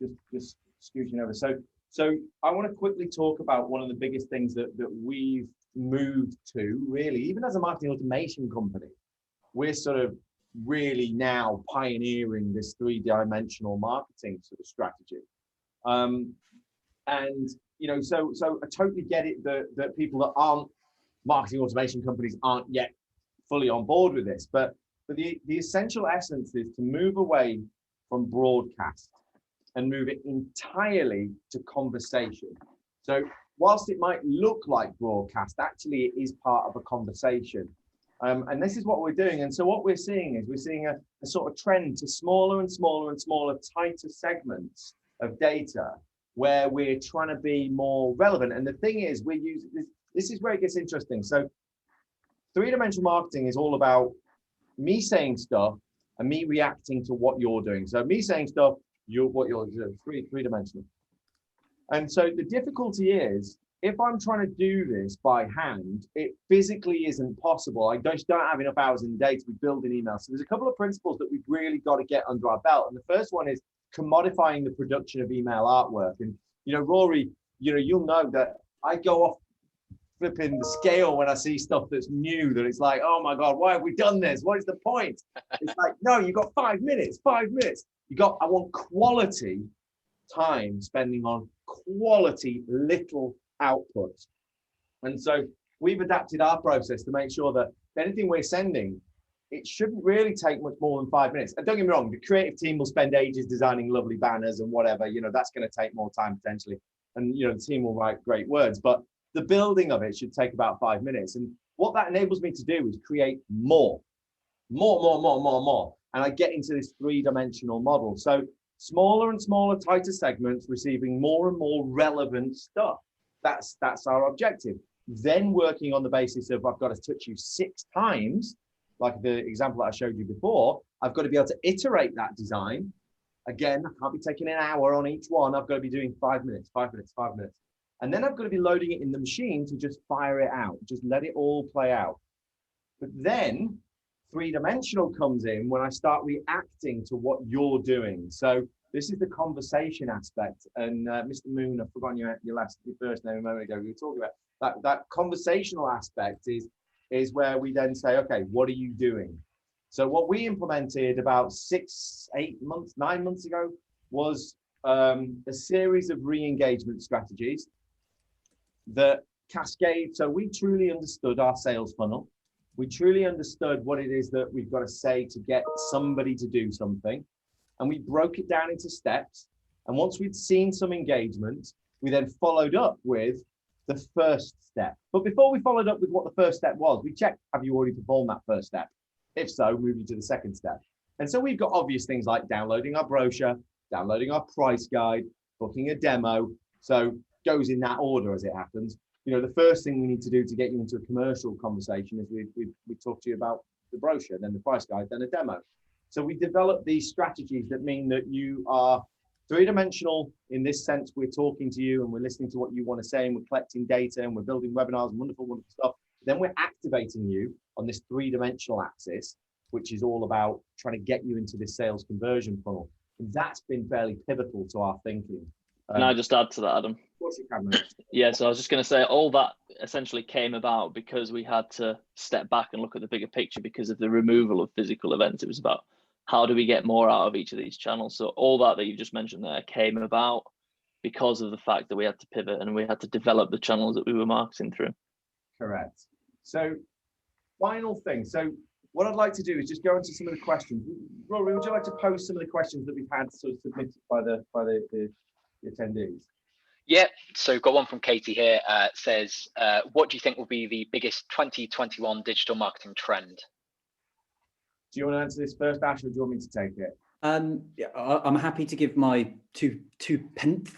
scooting over. So I want to quickly talk about one of the biggest things that we've moved to, really, even as a marketing automation company. We're sort of really now pioneering this 3-dimensional marketing sort of strategy. And you know, so I totally get it that people that aren't marketing automation companies aren't yet fully on board with this, but the essential essence is to move away from broadcast and move it entirely to conversation. So whilst it might look like broadcast, actually it is part of a conversation. And this is what we're doing. And so what we're seeing a sort of trend to smaller and smaller and smaller, tighter segments of data where we're trying to be more relevant. And the thing is, we're using this is where it gets interesting. So 3-dimensional marketing is all about me saying stuff and me reacting to what you're doing. So me saying stuff, what you're doing, three-dimensional. And so the difficulty is, if I'm trying to do this by hand, it physically isn't possible. I just don't have enough hours in the day to be building emails. So there's a couple of principles that we've really got to get under our belt. And the first one is commodifying the production of email artwork. And, you know, Rory, you know, you'll know that I go off flipping the scale when I see stuff that's new, that it's like, oh my God, why have we done this? What is the point? It's like, no, you got 5 minutes, 5 minutes. I want quality time spending on quality little output. And so we've adapted our process to make sure that anything we're sending, it shouldn't really take much more than 5 minutes. And don't get me wrong, the creative team will spend ages designing lovely banners and whatever, you know, that's going to take more time potentially. And, you know, the team will write great words, but the building of it should take about 5 minutes. And what that enables me to do is create more. And I get into this 3-dimensional model. So smaller and smaller, tighter segments receiving more and more relevant stuff. That's our objective. Then working on the basis of, I've got to touch you 6 times, like the example that I showed you before. I've got to be able to iterate that design. Again, I can't be taking an hour on each one. I've got to be doing 5 minutes, 5 minutes, 5 minutes. And then I've got to be loading it in the machine to just fire it out, just let it all play out. But then 3-dimensional comes in when I start reacting to what you're doing. So this is the conversation aspect. And Mr. Moon, I've forgotten your first name a moment ago. We were talking about that conversational aspect is where we then say, okay, what are you doing? So what we implemented about 9 months ago was a series of re-engagement strategies that cascade. So we truly understood our sales funnel. We truly understood what it is that we've got to say to get somebody to do something. And we broke it down into steps. And once we'd seen some engagement, we then followed up with the first step. But before we followed up with what the first step was, we checked, have you already performed that first step? If so, move you to the second step. And so we've got obvious things like downloading our brochure, downloading our price guide, booking a demo. So goes in that order as it happens. You know, the first thing we need to do to get you into a commercial conversation is we talk to you about the brochure, then the price guide, then a demo. So we develop these strategies that mean that you are 3-dimensional in this sense. We're talking to you and we're listening to what you want to say, and we're collecting data and we're building webinars and wonderful stuff. Then we're activating you on this 3-dimensional axis, which is all about trying to get you into this sales conversion funnel. And that's been fairly pivotal to our thinking. Can I just add to that, Adam? Of course you can, mate. Yeah, so I was just going to say, all that essentially came about because we had to step back and look at the bigger picture because of the removal of physical events. It was about how do we get more out of each of these channels. So all that you just mentioned there came about because of the fact that we had to pivot and we had to develop the channels that we were marketing through. Correct. So final thing. So what I'd like to do is just go into some of the questions. Rory, would you like to post some of the questions that we've had sort of submitted by the attendees? Yeah, so we've got one from Katie here. Says, what do you think will be the biggest 2021 digital marketing trend? Do you want to answer this first, Ash, or do you want me to take it? Yeah, I'm happy to give my two pence.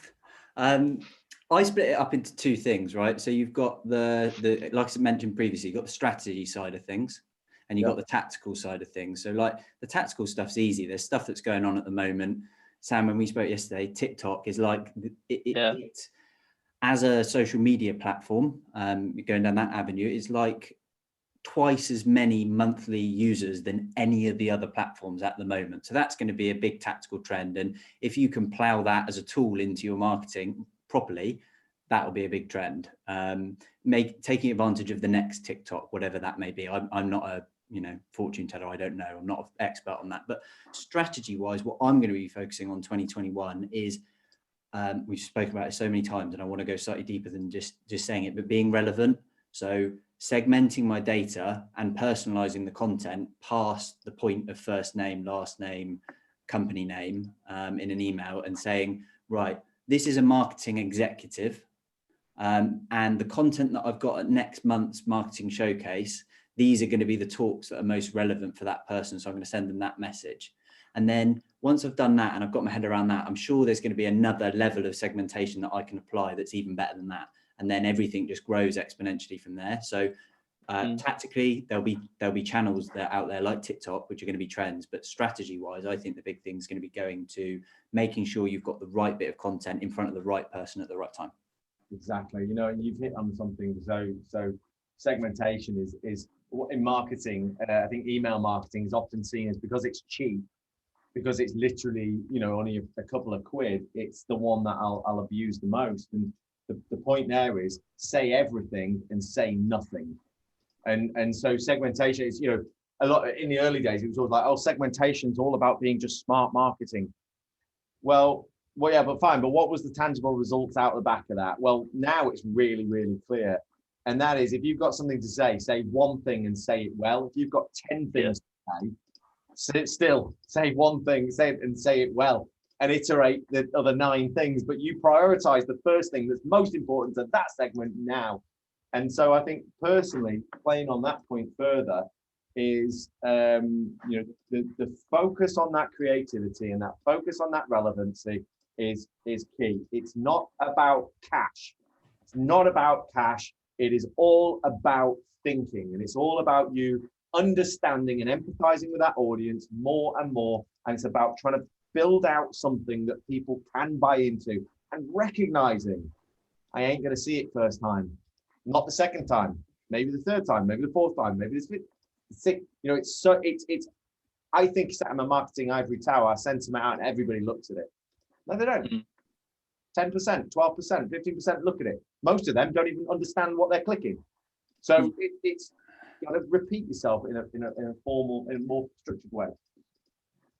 I split it up into two things, right? So you've got the like I mentioned previously, you've got the strategy side of things, and you've got the tactical side of things. So like the tactical stuff's easy. There's stuff that's going on at the moment. Sam, when we spoke yesterday, TikTok is like it as a social media platform, going down that avenue, is like twice as many monthly users than any of the other platforms at the moment. So that's going to be a big tactical trend. And if you can plow that as a tool into your marketing properly, that will be a big trend. Taking advantage of the next TikTok, whatever that may be. I'm not a fortune teller. I don't know. I'm not an expert on that. But strategy wise, what I'm going to be focusing on 2021 is we've spoken about it so many times, and I want to go slightly deeper than just saying it, but being relevant. So segmenting my data and personalizing the content past the point of first name, last name, company name in an email, and saying, right, this is a marketing executive, and the content that I've got at next month's marketing showcase, these are going to be the talks that are most relevant for that person. So I'm going to send them that message. And then once I've done that and I've got my head around that, I'm sure there's going to be another level of segmentation that I can apply that's even better than that. And then everything just grows exponentially from there. So tactically, there'll be channels that are out there like TikTok, which are going to be trends. But strategy wise, I think the big thing is going to be going to making sure you've got the right bit of content in front of the right person at the right time. Exactly. And you've hit on something. So segmentation is in marketing. I think email marketing is often seen as, because it's cheap, because it's literally only a couple of quid, it's the one that I'll abuse the most. And the point there is say everything and say nothing. And so segmentation is, a lot in the early days, it was always like, oh, segmentation's all about being just smart marketing. Well, yeah, but fine. But what was the tangible results out the back of that? Well, now it's really, really clear. And that is, if you've got something to say one thing and say it well. If you've got 10 things to say, still say one thing, say it and say it well, and iterate the other 9 things. But you prioritize the first thing that's most important to that segment now. And so I think personally, playing on that point further is, the focus on that creativity and that focus on that relevancy is key. It's not about cash. It's not about cash. It is all about thinking, and it's all about you understanding and empathizing with that audience more and more. And it's about trying to build out something that people can buy into, and recognizing I ain't going to see it first time, not the second time, maybe the third time, maybe the fourth time, maybe the fifth, sixth. It's I think sat in my marketing ivory tower, I sent them out and everybody looks at it. No, they don't. 10%, 12%, 15% look at it. Most of them don't even understand what they're clicking. So it's got to repeat yourself in a formal, in a more structured way.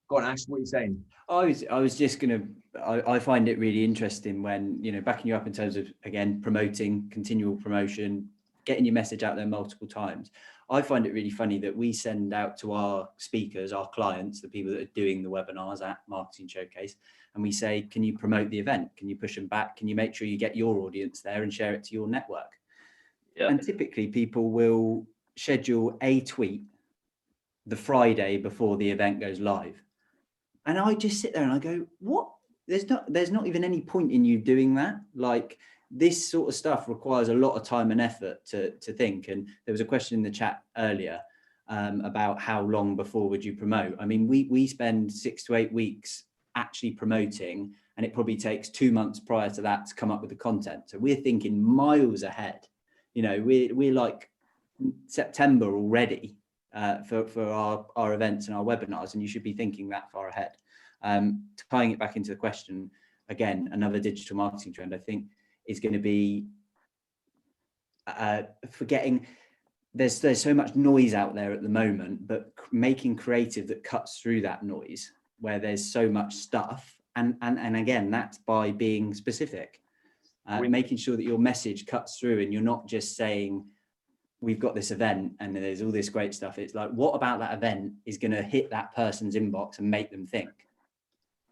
Go on, Ash, what are you saying? I was just gonna. I find it really interesting when backing you up in terms of, again, promoting, continual promotion, getting your message out there multiple times. I find it really funny that we send out to our speakers, our clients, the people that are doing the webinars at Marketing Showcase, and we say, can you promote the event? Can you push them back? Can you make sure you get your audience there and share it to your network? Yep. And typically people will schedule a tweet the Friday before the event goes live. And I just sit there and I go, what? There's not even any point in you doing that. Like, this sort of stuff requires a lot of time and effort to think. And there was a question in the chat earlier about how long before would you promote? I mean, we spend 6 to 8 weeks actually promoting, and it probably takes 2 months prior to that to come up with the content. So we're thinking miles ahead. We're like September already for our events and our webinars, and you should be thinking that far ahead. Tying it back into the question, again, another digital marketing trend, I think, is going to be forgetting there's so much noise out there at the moment, but making creative that cuts through that noise where there's so much stuff. And again, that's by being specific, making sure that your message cuts through and you're not just saying, we've got this event and there's all this great stuff. It's like, what about that event is going to hit that person's inbox and make them think?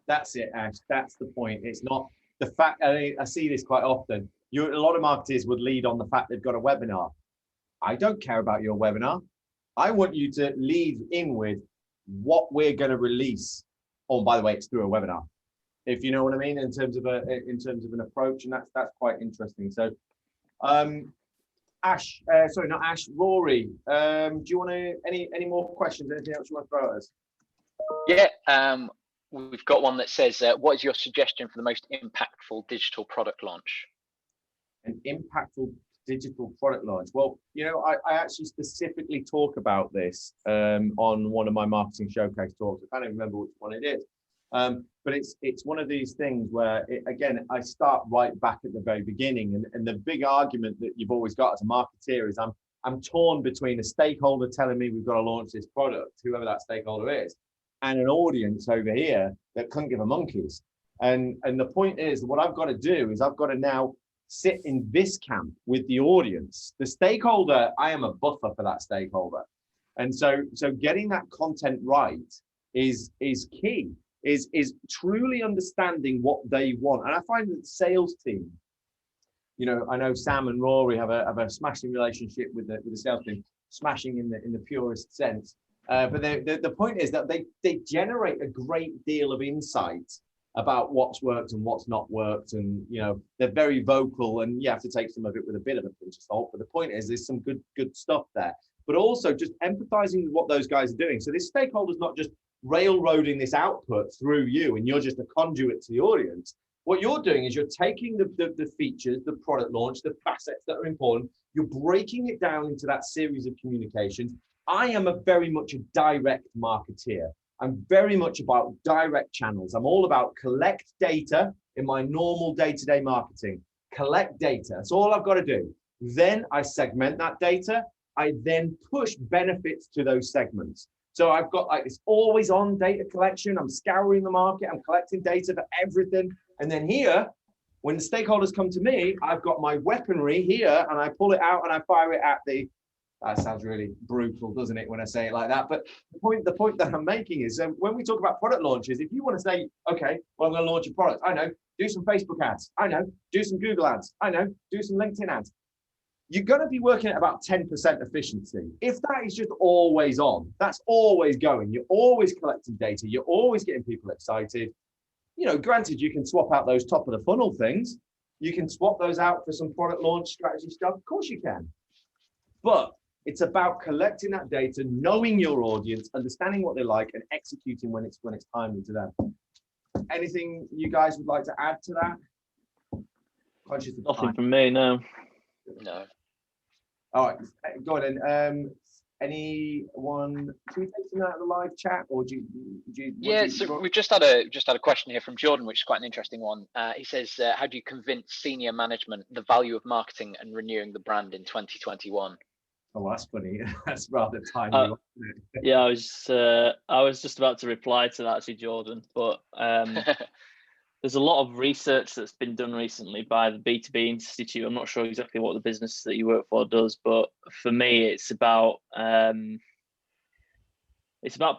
That's it, Ash. That's the point. It's not the fact. I see this quite often. A lot of marketers would lead on the fact they've got a webinar. I don't care about your webinar. I want you to lead in with, what we're going to release. Oh, by the way, it's through a webinar, if you know what I mean, in terms of an approach, and that's quite interesting. So, Ash, sorry, not Ash, Rory, do you want to any more questions? Anything else you want to throw at us? Yeah, we've got one that says, what is your suggestion for the most impactful digital product launch? An impactful digital product launch. Well, you know, I actually specifically talk about this on one of my marketing showcase talks. I can't even remember which one it is. But it's one of these things where, again, I start right back at the very beginning. And the big argument that you've always got as a marketeer is I'm torn between a stakeholder telling me we've got to launch this product, whoever that stakeholder is, and an audience over here that couldn't give a monkeys. And the point is, what I've got to do is I've got to now sit in this camp with the audience. The stakeholder, I am a buffer for that stakeholder. And so getting that content right is key. Is truly understanding what they want. And I find that the sales team, you know, I know Sam and Rory have a smashing relationship with the sales team, smashing in the purest sense. But the point is that they generate a great deal of insight about what's worked and what's not worked. And, you know, they're very vocal, and you have to take some of it with a bit of a pinch of salt. But the point is, there's some good stuff there, but also just empathizing with what those guys are doing. So this stakeholder's not just railroading this output through you and you're just a conduit to the audience. What you're doing is you're taking the features, the product launch, the facets that are important, you're breaking it down into that series of communications. I am very much a direct marketeer. I'm very much about direct channels. I'm all about collect data in my normal day-to-day marketing. Collect data, that's all I've got to do. Then I segment that data. I then push benefits to those segments. So I've got like this always on data collection. I'm scouring the market. I'm collecting data for everything. And then here, when the stakeholders come to me, I've got my weaponry here and I pull it out and I fire it at that sounds really brutal, doesn't it, when I say it like that? But the point that I'm making is when we talk about product launches, if you want to say, okay, well, I'm going to launch a product. I know, do some Facebook ads. I know, do some Google ads. I know, do some LinkedIn ads. You're going to be working at about 10% efficiency. If that is just always on, that's always going. You're always collecting data. You're always getting people excited. You know, granted, you can swap out those top of the funnel things. You can swap those out for some product launch strategy stuff. Of course you can. But it's about collecting that data, knowing your audience, understanding what they like, and executing when it's timely to them. Anything you guys would like to add to that? Conscious of Nothing time. from me, no. No. All right, go on then. Anyone? Should we take some out of the live chat, or do you Yeah, so we've just had a question here from Jordan, which is quite an interesting one. He says, how do you convince senior management the value of marketing and renewing the brand in 2021? Oh, that's funny. That's rather timely. Yeah, I was just about to reply to that, actually, Jordan. But there's a lot of research that's been done recently by the B2B Institute. I'm not sure exactly what the business that you work for does, but for me, it's about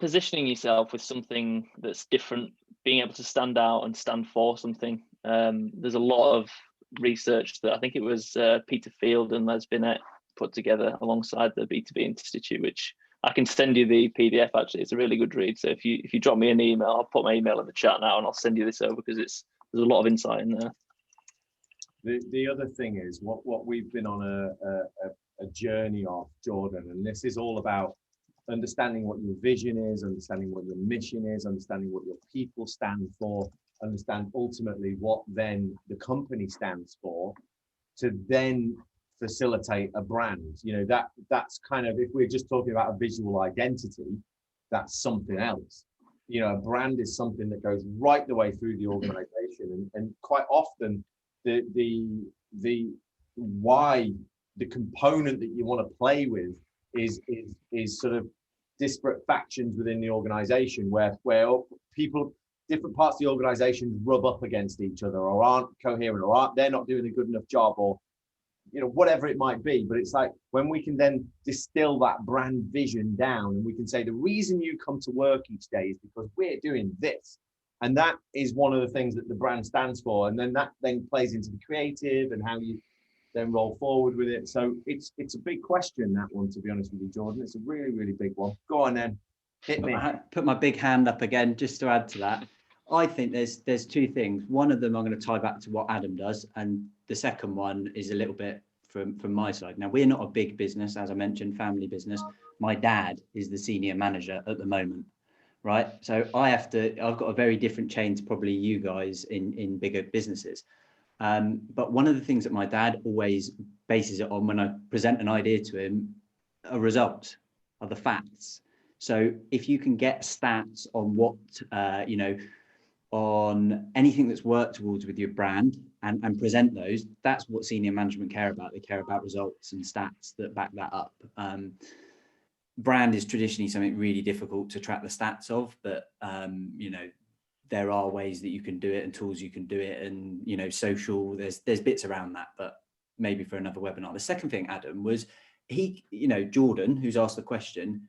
positioning yourself with something that's different, being able to stand out and stand for something. There's a lot of research that I think it was Peter Field and Les Binet put together alongside the B2B Institute, which I can send you the PDF. Actually, it's a really good read. So if you drop me an email, I'll put my email in the chat now and I'll send you this over, because there's a lot of insight in there. The other thing is what we've been on a journey of, Jordan, and this is all about understanding what your vision is, understanding what your mission is, understanding what your people stand for, understand ultimately what then the company stands for, to then facilitate a brand. You know, that's kind of, if we're just talking about a visual identity, that's something else. You know, a brand is something that goes right the way through the organization, and quite often the why, the component that you want to play with is sort of disparate factions within the organization, where people, different parts of the organization rub up against each other, or aren't coherent, or they're not doing a good enough job, or you know, whatever it might be. But it's like when we can then distill that brand vision down, and we can say the reason you come to work each day is because we're doing this, and that is one of the things that the brand stands for. And then that then plays into the creative and how you then roll forward with it. So it's a big question, that one, to be honest with you, Jordan. It's a really, really big one. Go on then. Put my big hand up again just to add to that. I think there's two things. One of them I'm going to tie back to what Adam does, and the second one is a little bit from my side. Now, we're not a big business, as I mentioned, family business. My dad is the senior manager at the moment, right? So I've got a very different chain to probably you guys in bigger businesses. But one of the things that my dad always bases it on when I present an idea to him, a result, are the facts. So if you can get stats on what, on anything that's worked towards with your brand and present those, that's what senior management care about. They care about results and stats that back that up. Brand is traditionally something really difficult to track the stats of, but, there are ways that you can do it and tools you can do it, and, social, there's bits around that, but maybe for another webinar. The second thing, Adam, was Jordan, who's asked the question,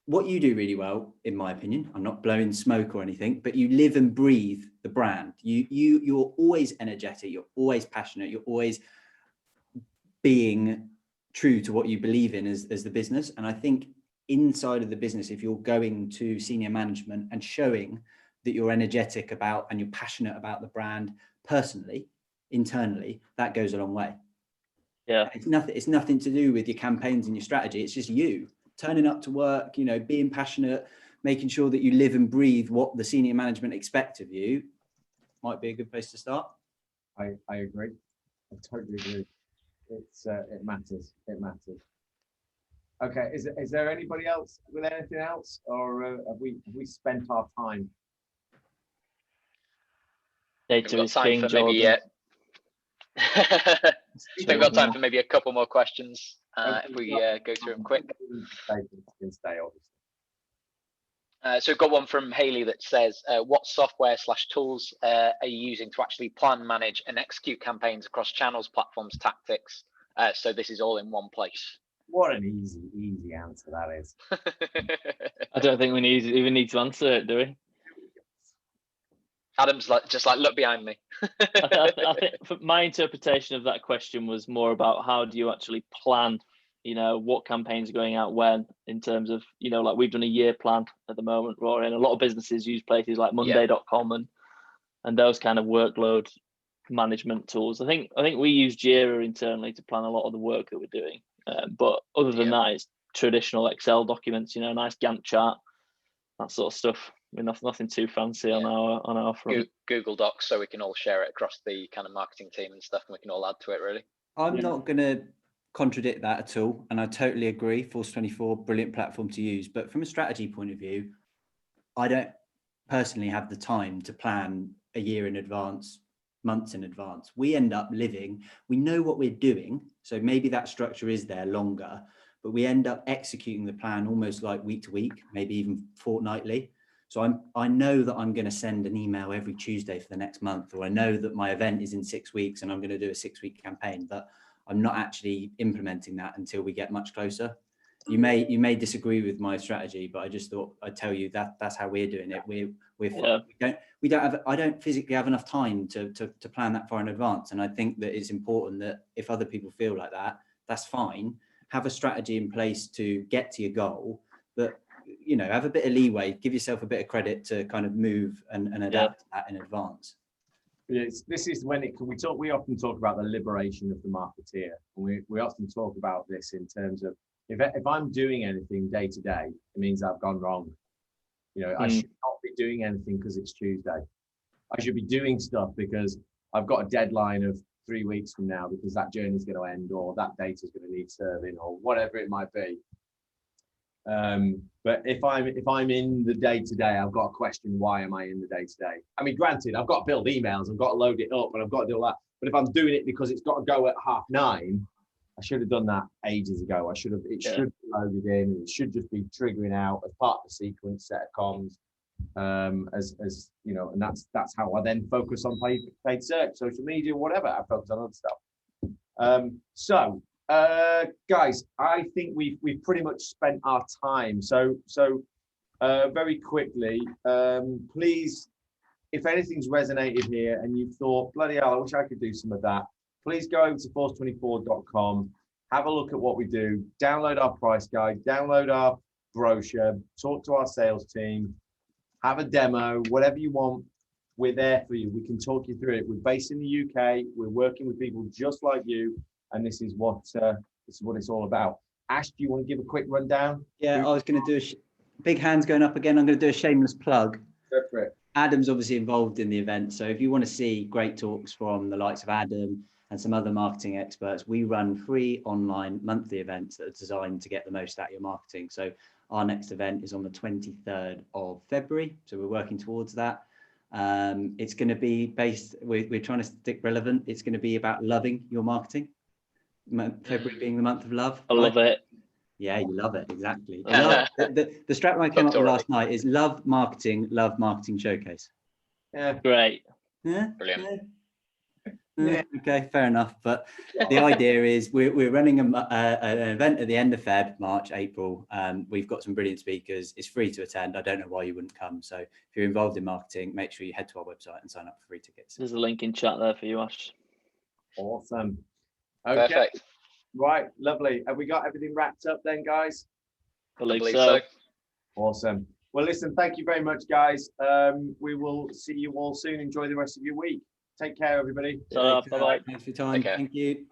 what you do really well, in my opinion, I'm not blowing smoke or anything, but you live and breathe the brand. You're always energetic, you're always passionate, you're always being true to what you believe in as the business. And I think inside of the business, if you're going to senior management and showing that you're energetic about and you're passionate about the brand personally, internally, that goes a long way. Yeah, it's nothing to do with your campaigns and your strategy. It's just you turning up to work, being passionate, making sure that you live and breathe what the senior management expect of you. Might be a good place to start. I agree. I totally agree. It matters. It matters. Okay, is there anybody else with anything else, or have we spent our time? Data is time king, for Jordan. maybe we've got time for maybe a couple more questions if we go through them quick. Can stay, obviously. So we've got one from Haley that says, what software/tools are you using to actually plan, manage and execute campaigns across channels, platforms, tactics? So this is all in one place. What an easy answer that is. I don't think we even need to answer it, do we? Adam's just like, look behind me. I think my interpretation of that question was more about how do you actually plan, what campaigns are going out when, in terms of, like we've done a year plan at the moment, Rory, and a lot of businesses use places like Monday.com and those kind of workload management tools. I think we use Jira internally to plan a lot of the work that we're doing. But other than that, it's traditional Excel documents, nice Gantt chart, that sort of stuff. I mean, nothing too fancy on our front. Google Docs, so we can all share it across the kind of marketing team and stuff, and we can all add to it, really. I'm not going to contradict that at all, and I totally agree. Force24, brilliant platform to use, but from a strategy point of view, I don't personally have the time to plan a year in advance, months in advance. We end up we know what we're doing, so maybe that structure is there longer, but we end up executing the plan almost like week to week, maybe even fortnightly. So I know that I'm going to send an email every Tuesday for the next month, or I know that my event is in 6 weeks and I'm going to do a 6-week campaign, but I'm not actually implementing that until we get much closer. You may disagree with my strategy, but I just thought I'd tell you that that's how we're doing it. I don't physically have enough time to plan that far in advance. And I think that it's important that if other people feel like that, that's fine. Have a strategy in place to get to your goal, but have a bit of leeway, give yourself a bit of credit to kind of move and adapt to that in advance. This is when we often talk about the liberation of the marketeer. We often talk about this in terms of if I'm doing anything day to day, it means I've gone wrong. I should not be doing anything because it's Tuesday. I should be doing stuff because I've got a deadline of 3 weeks from now because that journey's going to end, or that data is going to need serving, or whatever it might be. But if I'm in the day to day, I've got to question, why am I in the day to day? I mean, granted, I've got to build emails, I've got to load it up, and I've got to do all that. But if I'm doing it because it's got to go at 9:30, I should have done that ages ago. It should be loaded in, and it should just be triggering out as part of the sequence set of comms. As and that's how I then focus on paid search, social media, whatever. I focus on other stuff. Guys, I think we've pretty much spent our time. So very quickly, please, if anything's resonated here and you've thought, bloody hell, I wish I could do some of that, please go over to force24.com, have a look at what we do, download our price guide, download our brochure, talk to our sales team, have a demo, whatever you want. We're there for you. We can talk you through it. We're based in the UK. We're working with people just like you, and this is what it's all about. Ash, do you want to give a quick rundown? Yeah, I was going to do big hands going up again. I'm going to do a shameless plug. Go for it. Adam's obviously involved in the event. So if you want to see great talks from the likes of Adam and some other marketing experts, we run free online monthly events that are designed to get the most out of your marketing. So our next event is on the 23rd of February. So we're working towards that. It's going to be based, we're trying to stick relevant. It's going to be about loving your marketing. February being the month of love. I love it. Yeah, you love it. Exactly. The strap I came up with last night is love marketing showcase. Yeah. Great. Yeah. Brilliant. Yeah. Okay, fair enough. But the idea is we're running an event at the end of Feb, March, April. We've got some brilliant speakers. It's free to attend. I don't know why you wouldn't come. So if you're involved in marketing, make sure you head to our website and sign up for free tickets. There's a link in chat there for you, Ash. Awesome. Okay. Perfect. Right, lovely. Have we got everything wrapped up then, guys? I believe so. Awesome. Well, listen, thank you very much, guys. We will see you all soon. Enjoy the rest of your week. Take care, everybody. Bye-bye. Thanks for your time. Thank you.